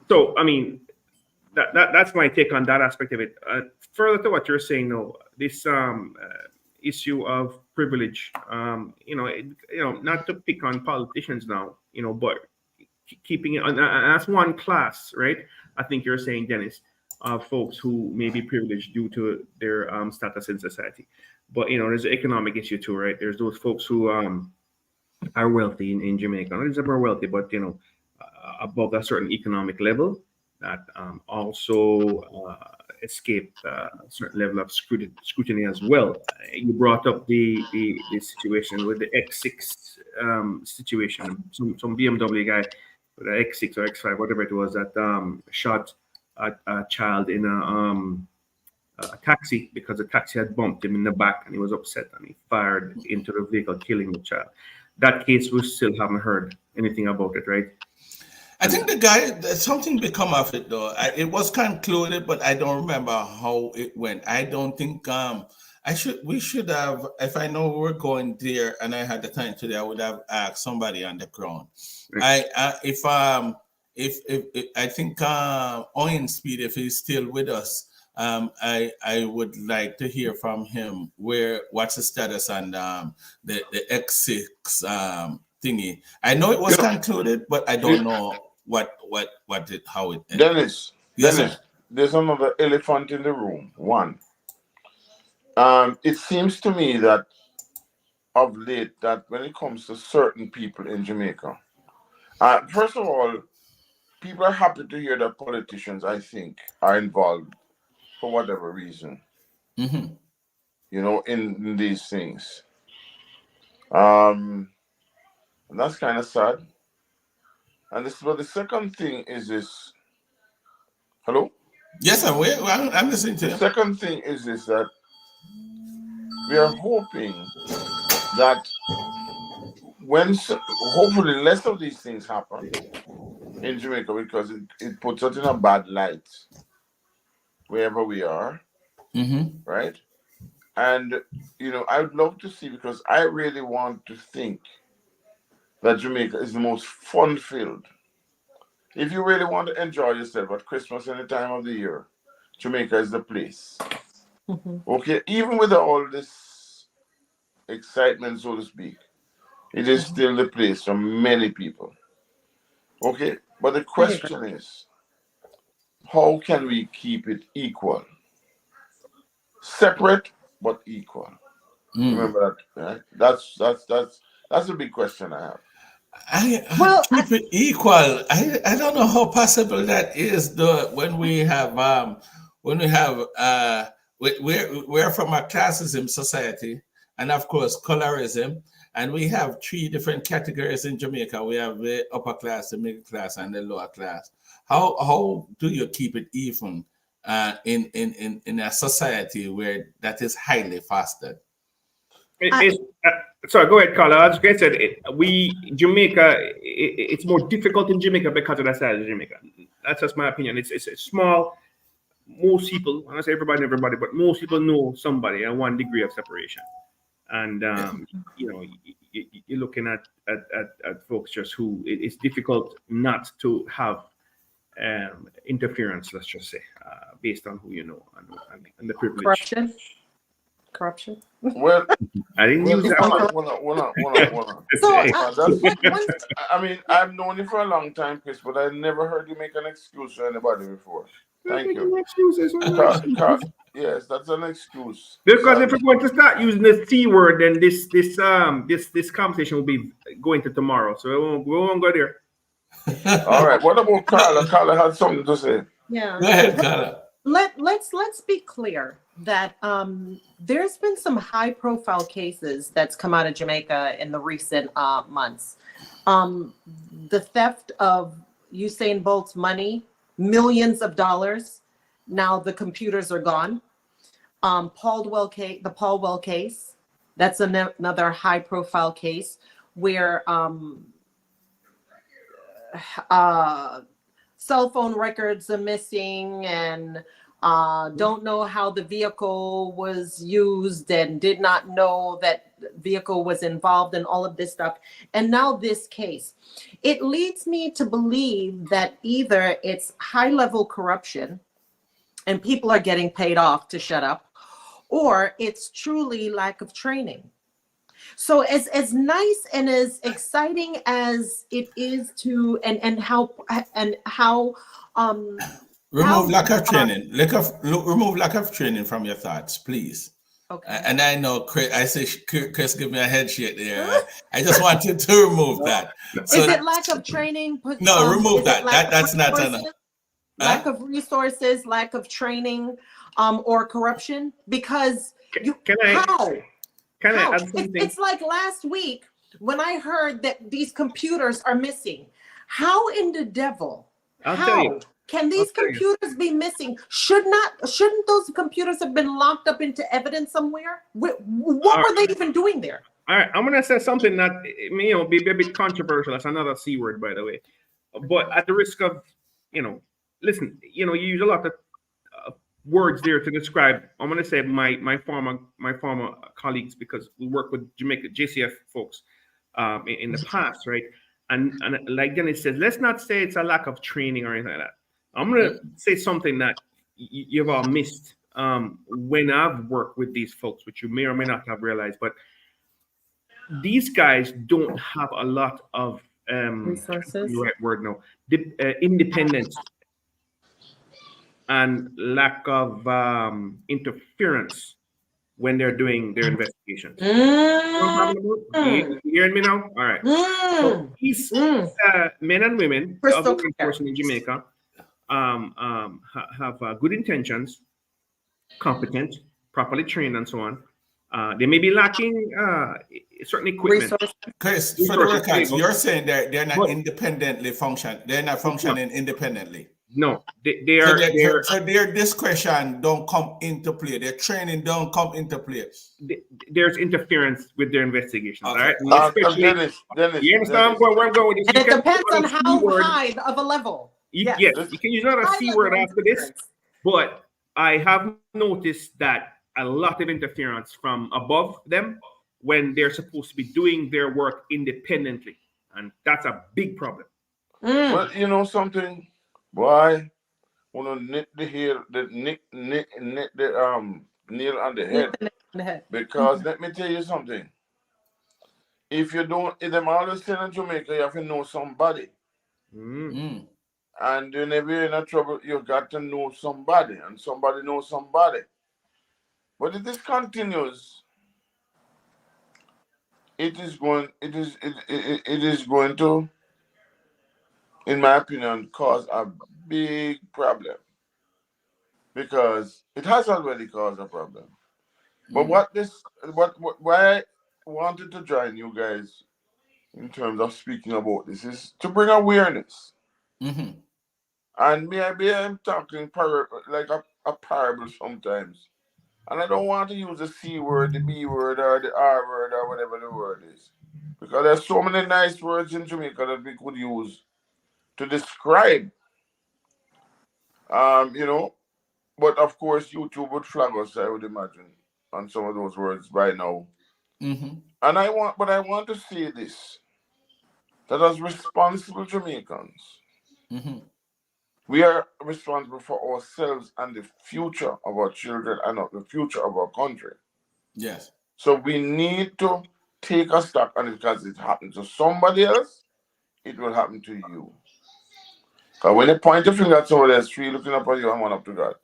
D: So I mean, that's my take on that aspect of it. Further to what you're saying, though, this issue of privilege, not to pick on politicians now, but keeping it, and that's one class, right? I think you're saying, Dennis, folks who may be privileged due to their status in society. But, there's an economic issue too, right? There's those folks who are wealthy in Jamaica. Not just more wealthy, but, above a certain economic level that also escape a certain level of scrutiny as well. You brought up the situation with the X6 situation. Some BMW guy with an X6 or X5, whatever it was, that shot a child in a taxi because the taxi had bumped him in the back, and he was upset and he fired into the vehicle, killing the child. That case, we still haven't heard anything about it, right?
A: I think the guy, something become of it though. It was concluded, but I don't remember how it went. I don't think we should have. If I know we're going there and I had the time today, I would have asked somebody on the ground. Right. If I think Owen Speed, if he's still with us, I would like to hear from him what's the status on the X6 thingy. I know it was concluded, but I don't know how it ended.
C: Dennis,
A: yes,
C: Dennis, there's another elephant in the room. One, it seems to me that of late that when it comes to certain people in Jamaica, first of all, people are happy to hear that politicians, I think, are involved for whatever reason,
A: Mm-hmm.
C: you know, in these things. And that's kind of sad. And this, but the second thing is this. Hello.
A: Yes, I'm listening to
C: The
A: you.
C: second thing is this, that we are hoping that hopefully less of these things happen in Jamaica, because it puts us in a bad light wherever we are,
A: Mm-hmm.
C: right? And you know, I would love to see, because I really want to think that Jamaica is the most fun-filled. If you really want to enjoy yourself at Christmas any time of the year, Jamaica is the place.
B: Mhm.
C: Okay, even with all this excitement, so to speak, it is still the place for many people. Okay, but the
B: I agree.
C: question is, how can we keep it equal? Separate but equal.
A: Mm.
C: Remember that, right? That's a big question I have.
A: I
B: Well,
A: keep it equal. I don't know how possible that is though when we have we're from a classism society, and of course colorism, and we have three different categories in Jamaica. We have the upper class, the middle class, and the lower class. How do you keep it even in a society where that is highly fostered?
B: I,
D: Sorry, go ahead, Carla. As I said, Jamaica, it's more difficult in Jamaica because of the size of Jamaica. That's just my opinion. It's small. Most people, I don't say everybody, but most people know somebody at one degree of separation. And you know, you're looking at folks just who it's difficult not to have interference. Let's just say, based on who you know and the privilege.
B: corruption.
C: Well,
D: I didn't
C: well,
D: use that.
B: So
D: Hey.
B: one,
C: I mean, I've known you for a long time, Chris, but I never heard you make an excuse for anybody before. Thank you. Yes, that's an excuse.
D: Because if we're going to start using the C word, then this conversation will be going to tomorrow. So we won't go there.
C: All right. What about Carla? Carla had something to say.
B: yeah.
A: Go ahead, Carla.
B: Let's be clear that there's been some high profile cases that's come out of Jamaica in the recent months. The theft of Usain Bolt's money, millions of dollars. Now the computers are gone. The Paul Well case, that's another high profile case where cell phone records are missing, and don't know how the vehicle was used, and did not know that vehicle was involved in all of this stuff. And now this case, it leads me to believe that either it's high level corruption and people are getting paid off to shut up, or it's truly lack of training. So as nice and as exciting as it is to and how
A: Remove lack of training. Remove lack of training from your thoughts, please.
B: okay.
A: And I know Chris. I see Chris give me a head shake there. I just wanted to remove that. So,
B: Is it lack of training?
A: no, remove
B: Is it
A: that.
B: lack of
A: That's not
B: resources?
A: enough.
B: Lack of resources, lack of training, or corruption? Because
D: Can I
B: How?
D: add something?
B: It's like last week when I heard that these computers are missing. How in the devil?
D: I'll
B: how
D: tell you.
B: can these
D: I'll tell you.
B: computers be missing? Shouldn't those computers have been locked up into evidence somewhere? What were they even doing there?
D: All right, I'm gonna say something that be a bit controversial. That's another C word, by the way. But at the risk of, listen, you use a lot of words there to describe. I'm gonna say my former colleagues, because we work with Jamaica JCF folks in the past, right? And like Dennis said, let's not say it's a lack of training or anything like that. I'm gonna say something that you've all missed when I've worked with these folks, which you may or may not have realized, but these guys don't have a lot of
B: Resources.
D: the right word now. Independence and lack of interference when they're doing their investigations. You know what I'm talking about? You hearing me now? All right. So these men and women of
B: Crystal
D: law
B: clear.
D: enforcement in Jamaica have good intentions, competent, properly trained, and so on. They may be lacking certain equipment.
B: Resources.
A: Chris, for the
D: Resources, there you
A: record,
D: go.
A: you're saying they're not
D: But-
A: independently function. They're not functioning independently.
D: No, they
A: So,
D: are.
A: so their discretion don't come into play. Their training don't come into play.
D: There's interference with their investigations.
A: Okay.
D: All right, and especially.
C: Dennis,
D: You understand where I'm going with this?
B: And
D: You
B: it
D: can
B: depends
D: use
B: on
D: another C
B: how
D: word.
B: high of a level.
D: Yes,
B: Yes.
D: you can use another
B: High
D: C
B: level
D: word after this.
B: interference.
D: But I have noticed that a lot of interference from above them when they're supposed to be doing their work independently, and that's a big problem.
C: Well, you know something, boy. Wanna nip the hair, nip the nail on the head. Because let me tell you something. If you don't, if them always say in Jamaica, you have to know somebody. And whenever you're in a trouble, you got to know somebody, and somebody knows somebody. But if this continues, it is going to, in my opinion, cause a big problem. Because it has already caused a problem. But why I wanted to join you guys in terms of speaking about this is to bring awareness. And maybe I'm talking like a parable sometimes. And I don't want to use the C word, the B word, or the R word, or whatever the word is. Because there's so many nice words in Jamaica that we could use to describe, you know. But of course, YouTube would flag us, I would imagine, on some of those words by now. And I want to say this, that as responsible Jamaicans, we are responsible for ourselves and the future of our children and of the future of our country.
A: Yes.
C: So we need to take a stock on it, because it happened to somebody else, it will happen to you. Because when you point your finger at somebody else, three looking up at you and one up to God.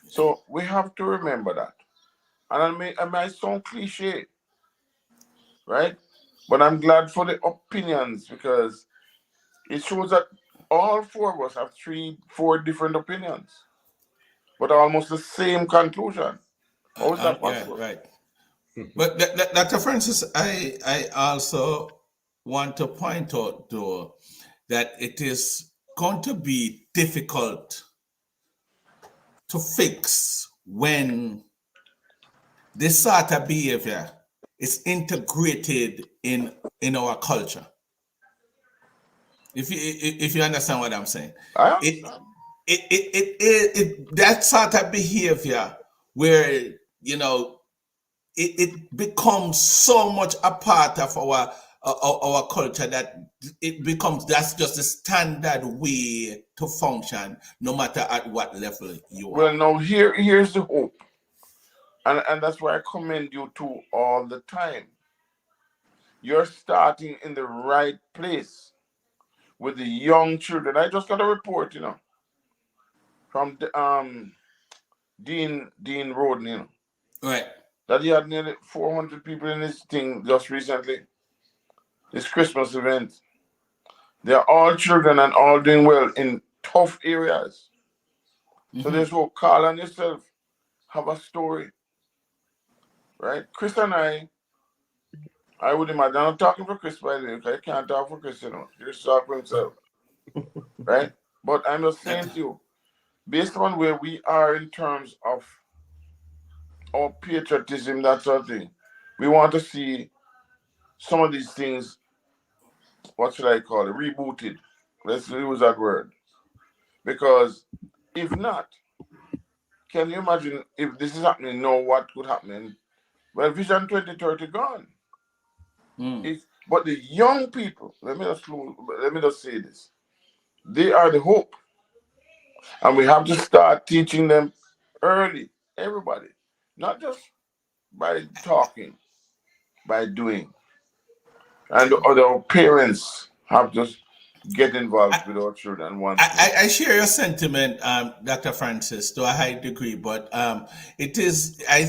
C: So we have to remember that. And it might sound cliche, right? But I'm glad for the opinions, because it shows that all four of us have 3-4 different opinions, but almost the same conclusion. How is that possible?
A: Yeah, right. But Dr. Francis, I also want to point out, though, that it is going to be difficult to fix when this sort of behavior is integrated in our culture. If you understand what I'm saying,
C: I understand.
A: It that sort of behavior where it becomes so much a part of our culture that it becomes, that's just the standard way to function, no matter at what level you are.
C: Well, now here's the hope. And that's why I commend you two all the time. You're starting in the right place with the young children. I just got a report, from Dean Roden,
A: Right.
C: that he had nearly 400 people in his thing just recently, this Christmas event. They're all children and all doing well in tough areas. So there's no call on yourself, have a story, right? Chris and I would imagine, I'm not talking for Chris, by the way, because I can't talk for Chris, He's talking for himself, right? But I'm just saying to you, based on where we are in terms of our patriotism, that sort of thing, we want to see some of these things, what should I call it, rebooted. Let's use that word. Because if not, can you imagine if this is happening now, what could happen? Well, Vision 2030 gone. But the young people, let me just say this. They are the hope. And we have to start teaching them early, everybody. Not just by talking, by doing. And the other parents have to get involved with our children once.
A: I share your sentiment, Dr. Francis, to a high degree, but I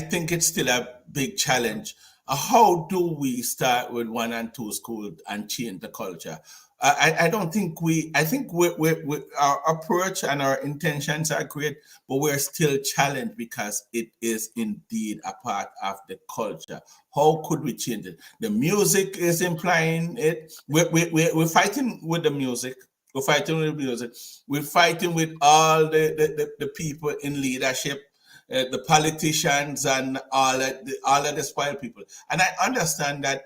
A: think it's still a big challenge. How do we start with 1 and 2 school and change the culture? I don't think I think our approach and our intentions are great, but we're still challenged because it is indeed a part of the culture. How could we change it? The music is implying it. We're fighting with the music. We're fighting with music. We're fighting with all the people in leadership, the politicians, and all of the spoiled people. And I understand that,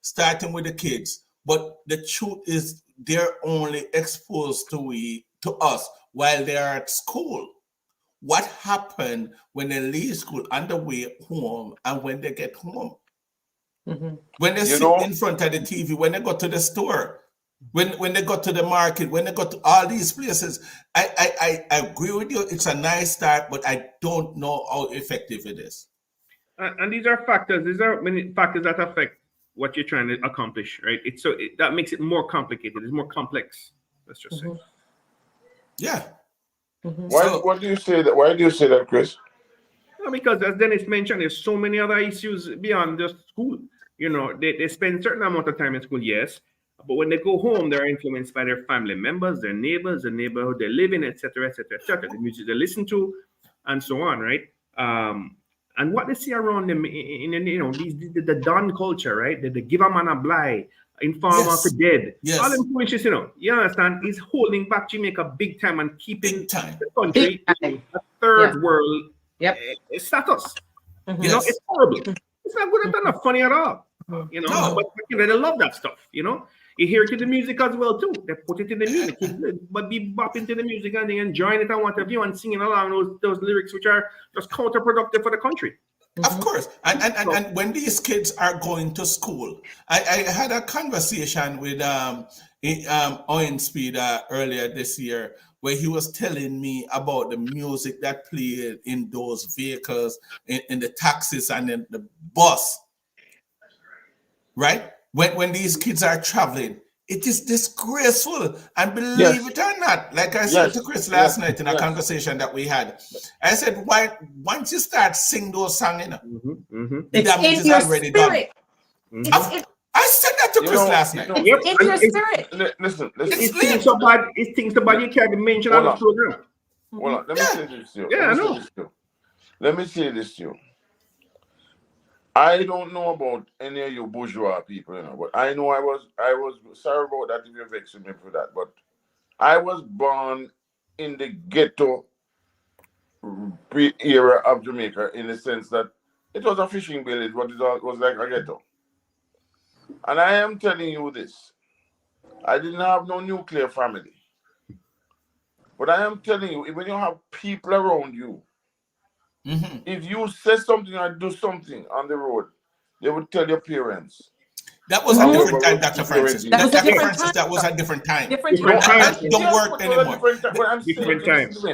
A: starting with the kids, but the truth is they're only exposed to us while they're at school. What happened when they leave school on the way home and when they get home?
B: Mm-hmm.
A: When they sit in front of the TV, when they go to the store, when they go to the market, when they go to all these places, I agree with you. It's a nice start, but I don't know how effective it is.
D: And these are factors. These are many factors that affect what you're trying to accomplish, right? That makes it more complicated. It's more complex. Let's just say.
A: Yeah.
C: Mm-hmm. Why do you say that, Chris?
D: No, because as Dennis mentioned, there's so many other issues beyond just school. They spend a certain amount of time in school, yes, but when they go home, they're influenced by their family members, their neighbors, the neighborhood they live in, etc., etc., etc. The music they listen to, and so on, right? And what they see around them in the Don culture, right? The give a man a blight, inform of the dead.
A: Yes.
D: All them foolishness, you understand, is holding back Jamaica big time and keeping the country in a third world status.
B: Mm-hmm.
D: It's horrible. It's not good at not funny at all. But they love that stuff. You hear it in the music as well too. They put it in the music, but be bopping to the music and they enjoying it and what have you, and singing along those lyrics which are just counterproductive for the country.
A: Of course, and when these kids are going to school, I had a conversation with Owen Speed earlier this year, where he was telling me about the music that played in those vehicles, in the taxis and in the bus. Right? When these kids are traveling, it is disgraceful. And believe it or not, like I said to Chris last night in a conversation that we had, I said, why once you start singing those songs, the damage is already done. I said that to Chris last night.
F: It's in your spirit.
C: Listen.
D: It's things about you can't mention on the program.
C: Hold on. Let me say this to you. Let me say this to you. I don't know about any of you bourgeois people, but I know I was sorry about that if you're vexing me for that, but I was born in the ghetto era of Jamaica, in the sense that it was a fishing village, but it was like a ghetto. And I am telling you this, I didn't have no nuclear family. But I am telling you, when you have people around you, if you say something or do something on the road, they would tell your parents.
A: That was a different time, Dr. Francis. That was a different time. Don't work anymore.
D: Different times.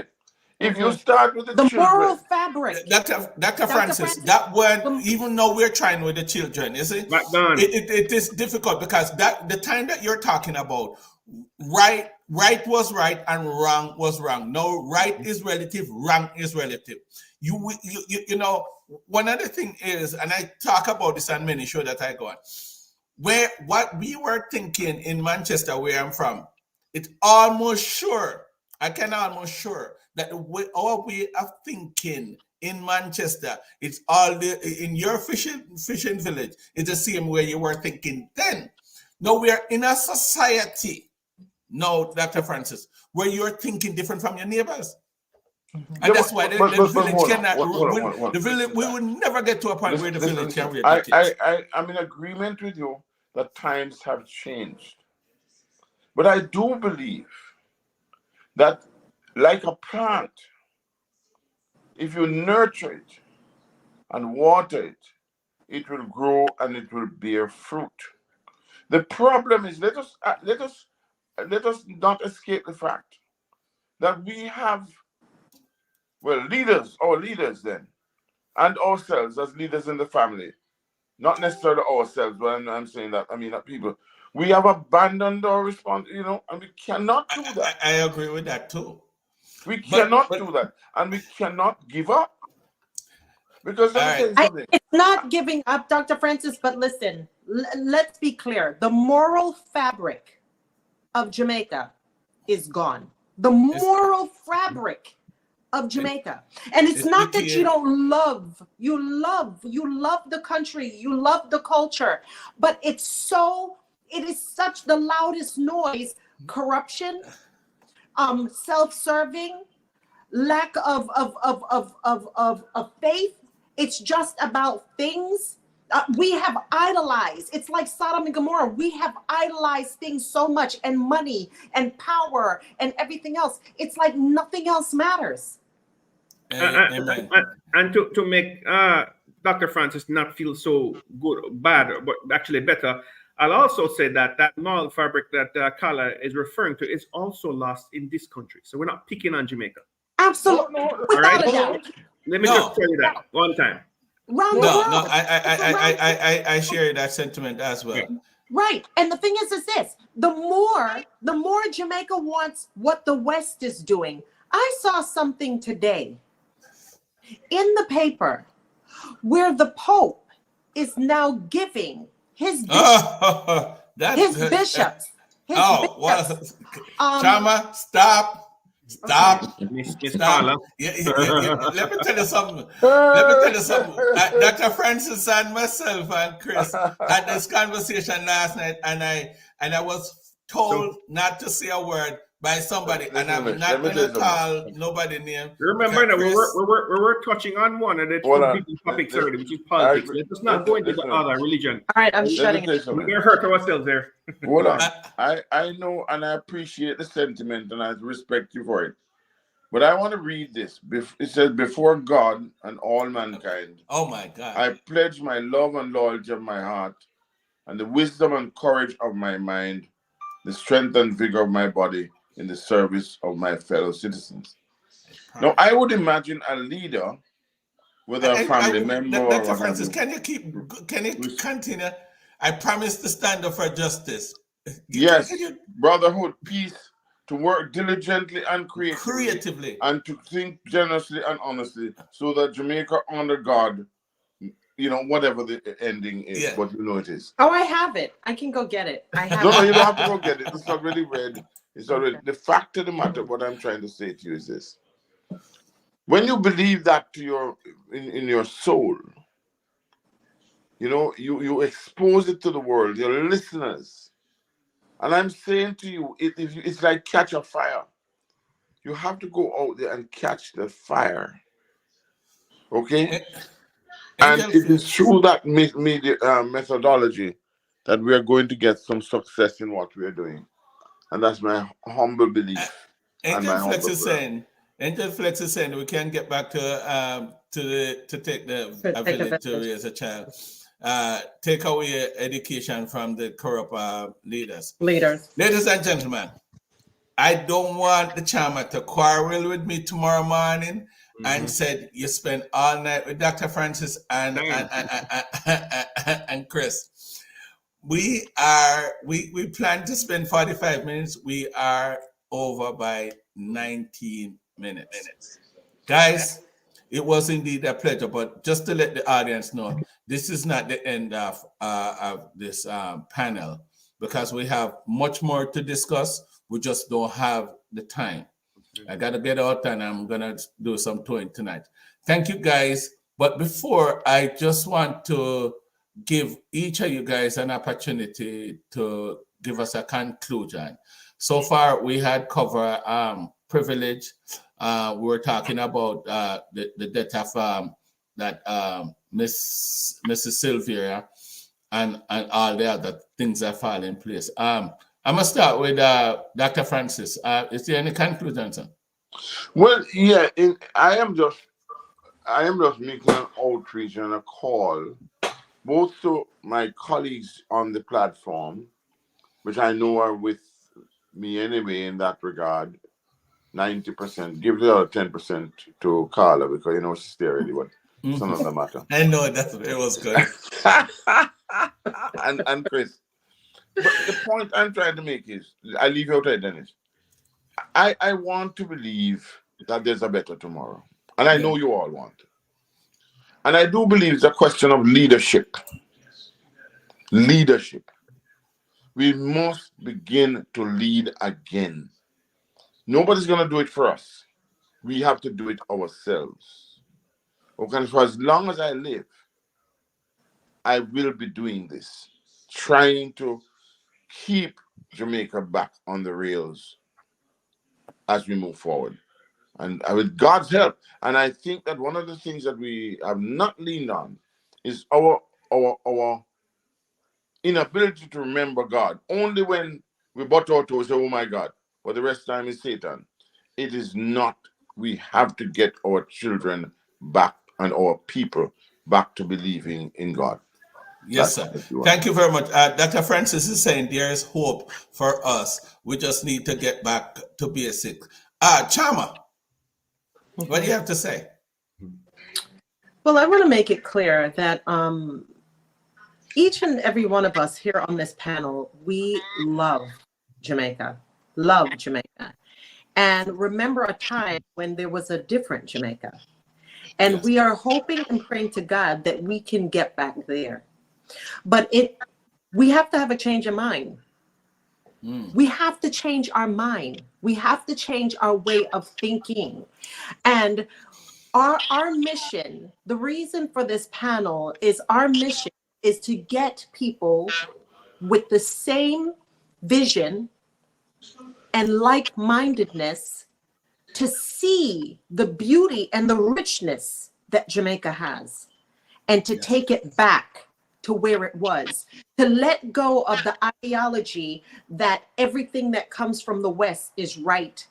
C: If you start with the children,
B: moral fabric,
A: Dr. Francis, that one, even though we're trying with the children, you see, it is difficult because the time that you're talking about, right was right and wrong was wrong. No, right is relative, wrong is relative. You know, one other thing is, and I talk about this on many shows that I go on, where what we were thinking in Manchester, where I'm from, it's almost sure, I can almost sure that our way of thinking in Manchester, it's all in your fishing village, it's the same way you were thinking then. No, we are in a society, no, Dr. Francis, where you're thinking different from your neighbors. And that's why the village cannot, we will never get to a point where the village can reach it.
C: I'm in agreement with you that times have changed. But I do believe that, like a plant, if you nurture it and water it, it will grow and it will bear fruit. The problem is, let us not escape the fact that we have, our leaders then, and ourselves as leaders in the family, not necessarily ourselves, but I'm saying that, I mean that people We have abandoned our response, and we cannot do that.
A: I agree with that too.
C: We cannot do that, and we cannot give up. Because let me tell you something.
B: It's not giving up, Dr. Francis, but listen, let's be clear. The moral fabric of Jamaica is gone. The moral fabric of Jamaica. And it's not that you don't love, you love the country, you love the culture, but it is such the loudest noise, corruption, self-serving, lack of faith. It's just about things. We have idolized. It's like Sodom and Gomorrah. We have idolized things so much, and money and power and everything else. It's like nothing else matters.
D: And to make Dr. Francis not feel so bad, but actually better, I'll also say that moral fabric that Carla is referring to is also lost in this country. So we're not picking on Jamaica.
B: Absolutely. Without a doubt.
D: Let me just tell you that one time.
A: I share that sentiment as well.
B: Right. And the thing is this, the more Jamaica wants what the West is doing. I saw something today in the paper where the Pope is now giving his bishops.
A: Chama, stop.
D: Miss
A: Stop. Let me tell you something. Dr. Francis and myself and Chris had this conversation last night, and I was told not to say a word by somebody, and I'm not going to call nobody name.
D: Remember that we're touching on one of the two topics already, which is politics. Let us not go into the other religion.
B: All right, I'm shutting it.
D: We're going to hurt ourselves there.
C: Hold on. I know and I appreciate the sentiment, and I respect you for it. But I want to read this. It says, before God and all mankind.
A: Oh my God.
C: I pledge my love and loyalty of my heart, and the wisdom and courage of my mind, the strength and vigor of my body, in the service of my fellow citizens. Now, I would imagine a leader with a family member.
A: Dr. Francis, can you continue? I promise to stand up for justice.
C: Yes, brotherhood, peace, to work diligently and creatively, and to think generously and honestly, so that Jamaica under God, whatever the ending is, but it is.
B: Oh, I have it. I can go get it. I have
C: No, you don't have to go get it. It's already read. It's already the fact of the matter. What I'm trying to say to you is this: when you believe that to in your soul, you expose it to the world, your listeners. And I'm saying to you, it's like catch a fire. You have to go out there and catch the fire. Okay? And it is through that methodology that we are going to get some success in what we are doing. And that's my humble belief.
A: Angel Flex is saying we can get back to take the village to raise a child. Take away education from the corrupt leaders. Ladies and gentlemen, I don't want the chairman to quarrel with me tomorrow morning and said you spend all night with Dr. Francis and Chris. We plan to spend 45 minutes. We are over by 19 minutes. Guys, it was indeed a pleasure, but just to let the audience know, this is not the end of this panel, because we have much more to discuss. We just don't have the time. I got to get out, and I'm going to do some touring tonight. Thank you, guys. But before, I just want to give each of you guys an opportunity to give us a conclusion. So far, we had covered privilege. We were talking about the death of Mrs. Sylvia and all the other things that fall in place. I'm going to start with Dr. Francis. Is there any conclusion, sir?
C: Well, yeah, I am just making an outreach and a call, both to my colleagues on the platform, which I know are with me anyway in that regard. 90%, give the other 10% to Carla, because she's there already, but it's another matter.
A: I know it was good.
C: and Chris. But the point I'm trying to make is, I leave you out there, Dennis. I want to believe that there's a better tomorrow. And I know you all want it. And I do believe it's a question of leadership. Leadership. We must begin to lead again. Nobody's going to do it for us. We have to do it ourselves. Okay, for as long as I live, I will be doing this, trying to keep Jamaica back on the rails as we move forward. And with God's help. And I think that one of the things that we have not leaned on is our inability to remember God. Only when we butt out to say, oh my God, but the rest of the time is Satan. It is not. We have to get our children back and our people back to believing in God.
A: Yes, sir. Thank you very much. Dr. Francis is saying there is hope for us. We just need to get back to basics. Chama, what do you have to say?
B: Well, I want to make it clear that each and every one of us here on this panel, we love Jamaica, and remember a time when there was a different Jamaica. And we are hoping and praying to God that we can get back there. But we have to have a change of mind. We have to change our mind. We have to change our way of thinking. And our mission, the reason for this panel is our mission is to get people with the same vision and like-mindedness to see the beauty and the richness that Jamaica has, and to take it back to where it was, to let go of the ideology that everything that comes from the West is right.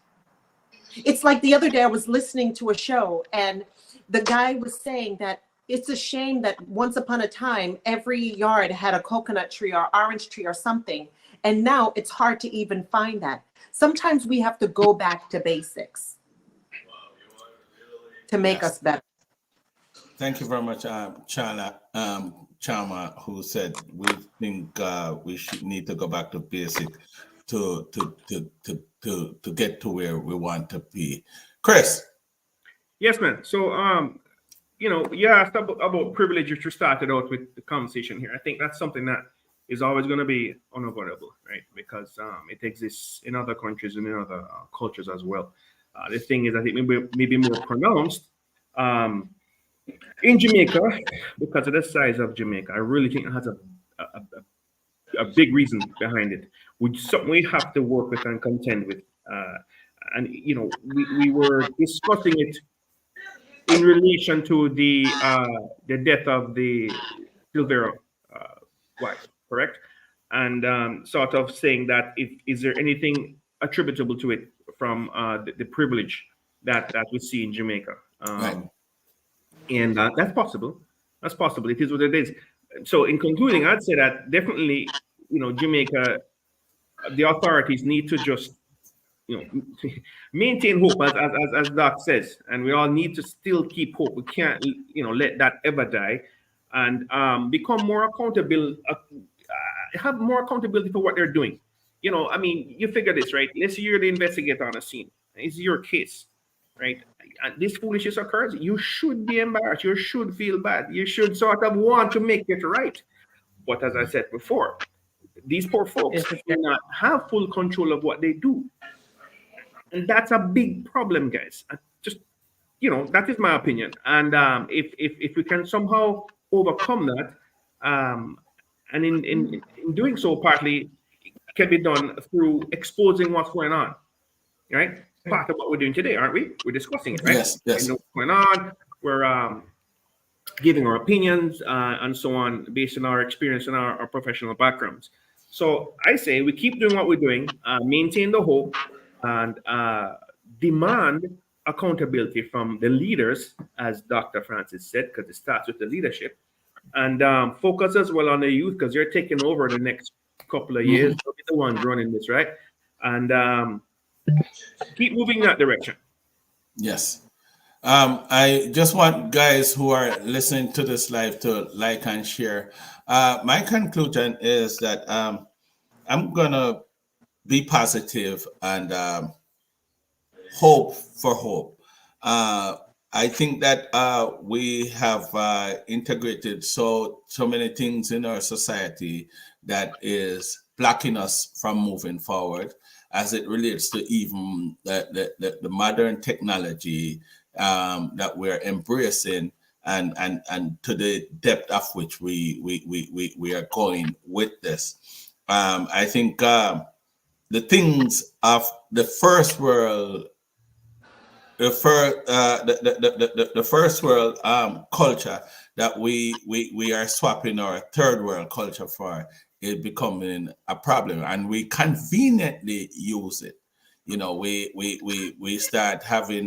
B: It's like the other day I was listening to a show and the guy was saying that it's a shame that once upon a time, every yard had a coconut tree or orange tree or something. And now it's hard to even find that. Sometimes we have to go back to basics to make us better.
A: Thank you very much, Chama, who said we think we should need to go back to basic to get to where we want to be. Chris.
D: Yes, man. So you asked about privilege, which you started out with the conversation here. I think that's something that is always going to be unavoidable, right? Because it exists in other countries and in other cultures as well. The thing is, I think maybe more pronounced in Jamaica, because of the size of Jamaica. I really think it has a big reason behind it, which something we have to work with and contend with. And we were discussing it in relation to the death of the Silvera wife, correct? And sort of saying that is there anything attributable to it from the privilege that we see in Jamaica?
A: Right.
D: And that's possible. That's possible. It is what it is. So in concluding, I'd say that definitely, Jamaica, the authorities need to just, maintain hope, as Doc says, and we all need to still keep hope. We can't, let that ever die, and become more accountable. Have more accountability for what they're doing. You figure this, right? Let's say you're the investigator on a scene. It's your case, right? And this foolishness occurs. You should be embarrassed. You should feel bad. You should sort of want to make it right. But as I said before, these poor folks do not have full control of what they do. And that's a big problem, guys. That is my opinion. And if we can somehow overcome that, and in doing so, partly can be done through exposing what's going on, right? Part of what we're doing today, aren't we? We're discussing it, right?
A: Yes.
D: We know what's going on. We're giving our opinions and so on based on our experience and our professional backgrounds. So I say we keep doing what we're doing, maintain the hope, and demand accountability from the leaders, as Dr. Francis said, because it starts with the leadership, and focus as well on the youth, because they're taking over the next couple of years. They'll be the ones running this, right? And keep moving in that direction.
A: Yes. I just want guys who are listening to this live to like and share. My conclusion is that I'm gonna be positive and hope for hope. I think that we have integrated so many things in our society that is blocking us from moving forward, as it relates to even the modern technology that we're embracing, and to the depth of which we are going with this. I think the things of the first world, the first world culture that we are swapping our third world culture for is becoming a problem, and we conveniently use it. You know, we start having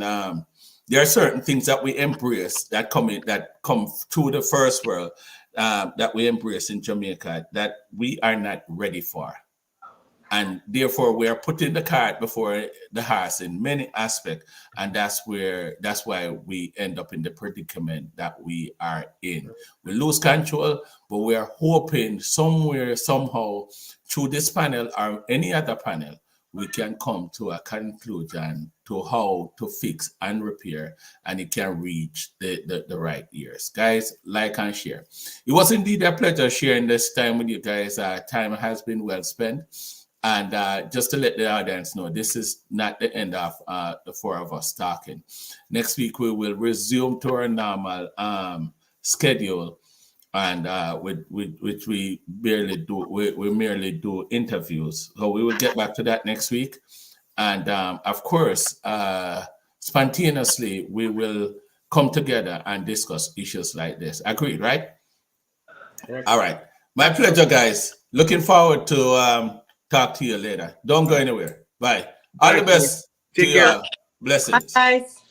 A: there are certain things that we embrace that come through the first world that we embrace in Jamaica that we are not ready for, and therefore we are putting the cart before the horse in many aspects, and that's why we end up in the predicament that we are in. We lose control, but we are hoping somewhere, somehow, through this panel or any other panel, we can come to a conclusion to how to fix and repair, and it can reach the right ears. Guys, like and share. It was indeed a pleasure sharing this time with you guys. Time has been well spent. And just to let the audience know, this is not the end of the four of us talking. Next week, we will resume to our normal schedule, and which we barely do. We merely do interviews. So we will get back to that next week. And of course, spontaneously, we will come together and discuss issues like this. Agreed, right? All right. My pleasure, guys. Looking forward to talk to you later. Don't go anywhere. Bye. All the best to
D: Take
A: you
D: care.
A: all. Blessings.
B: Bye, guys.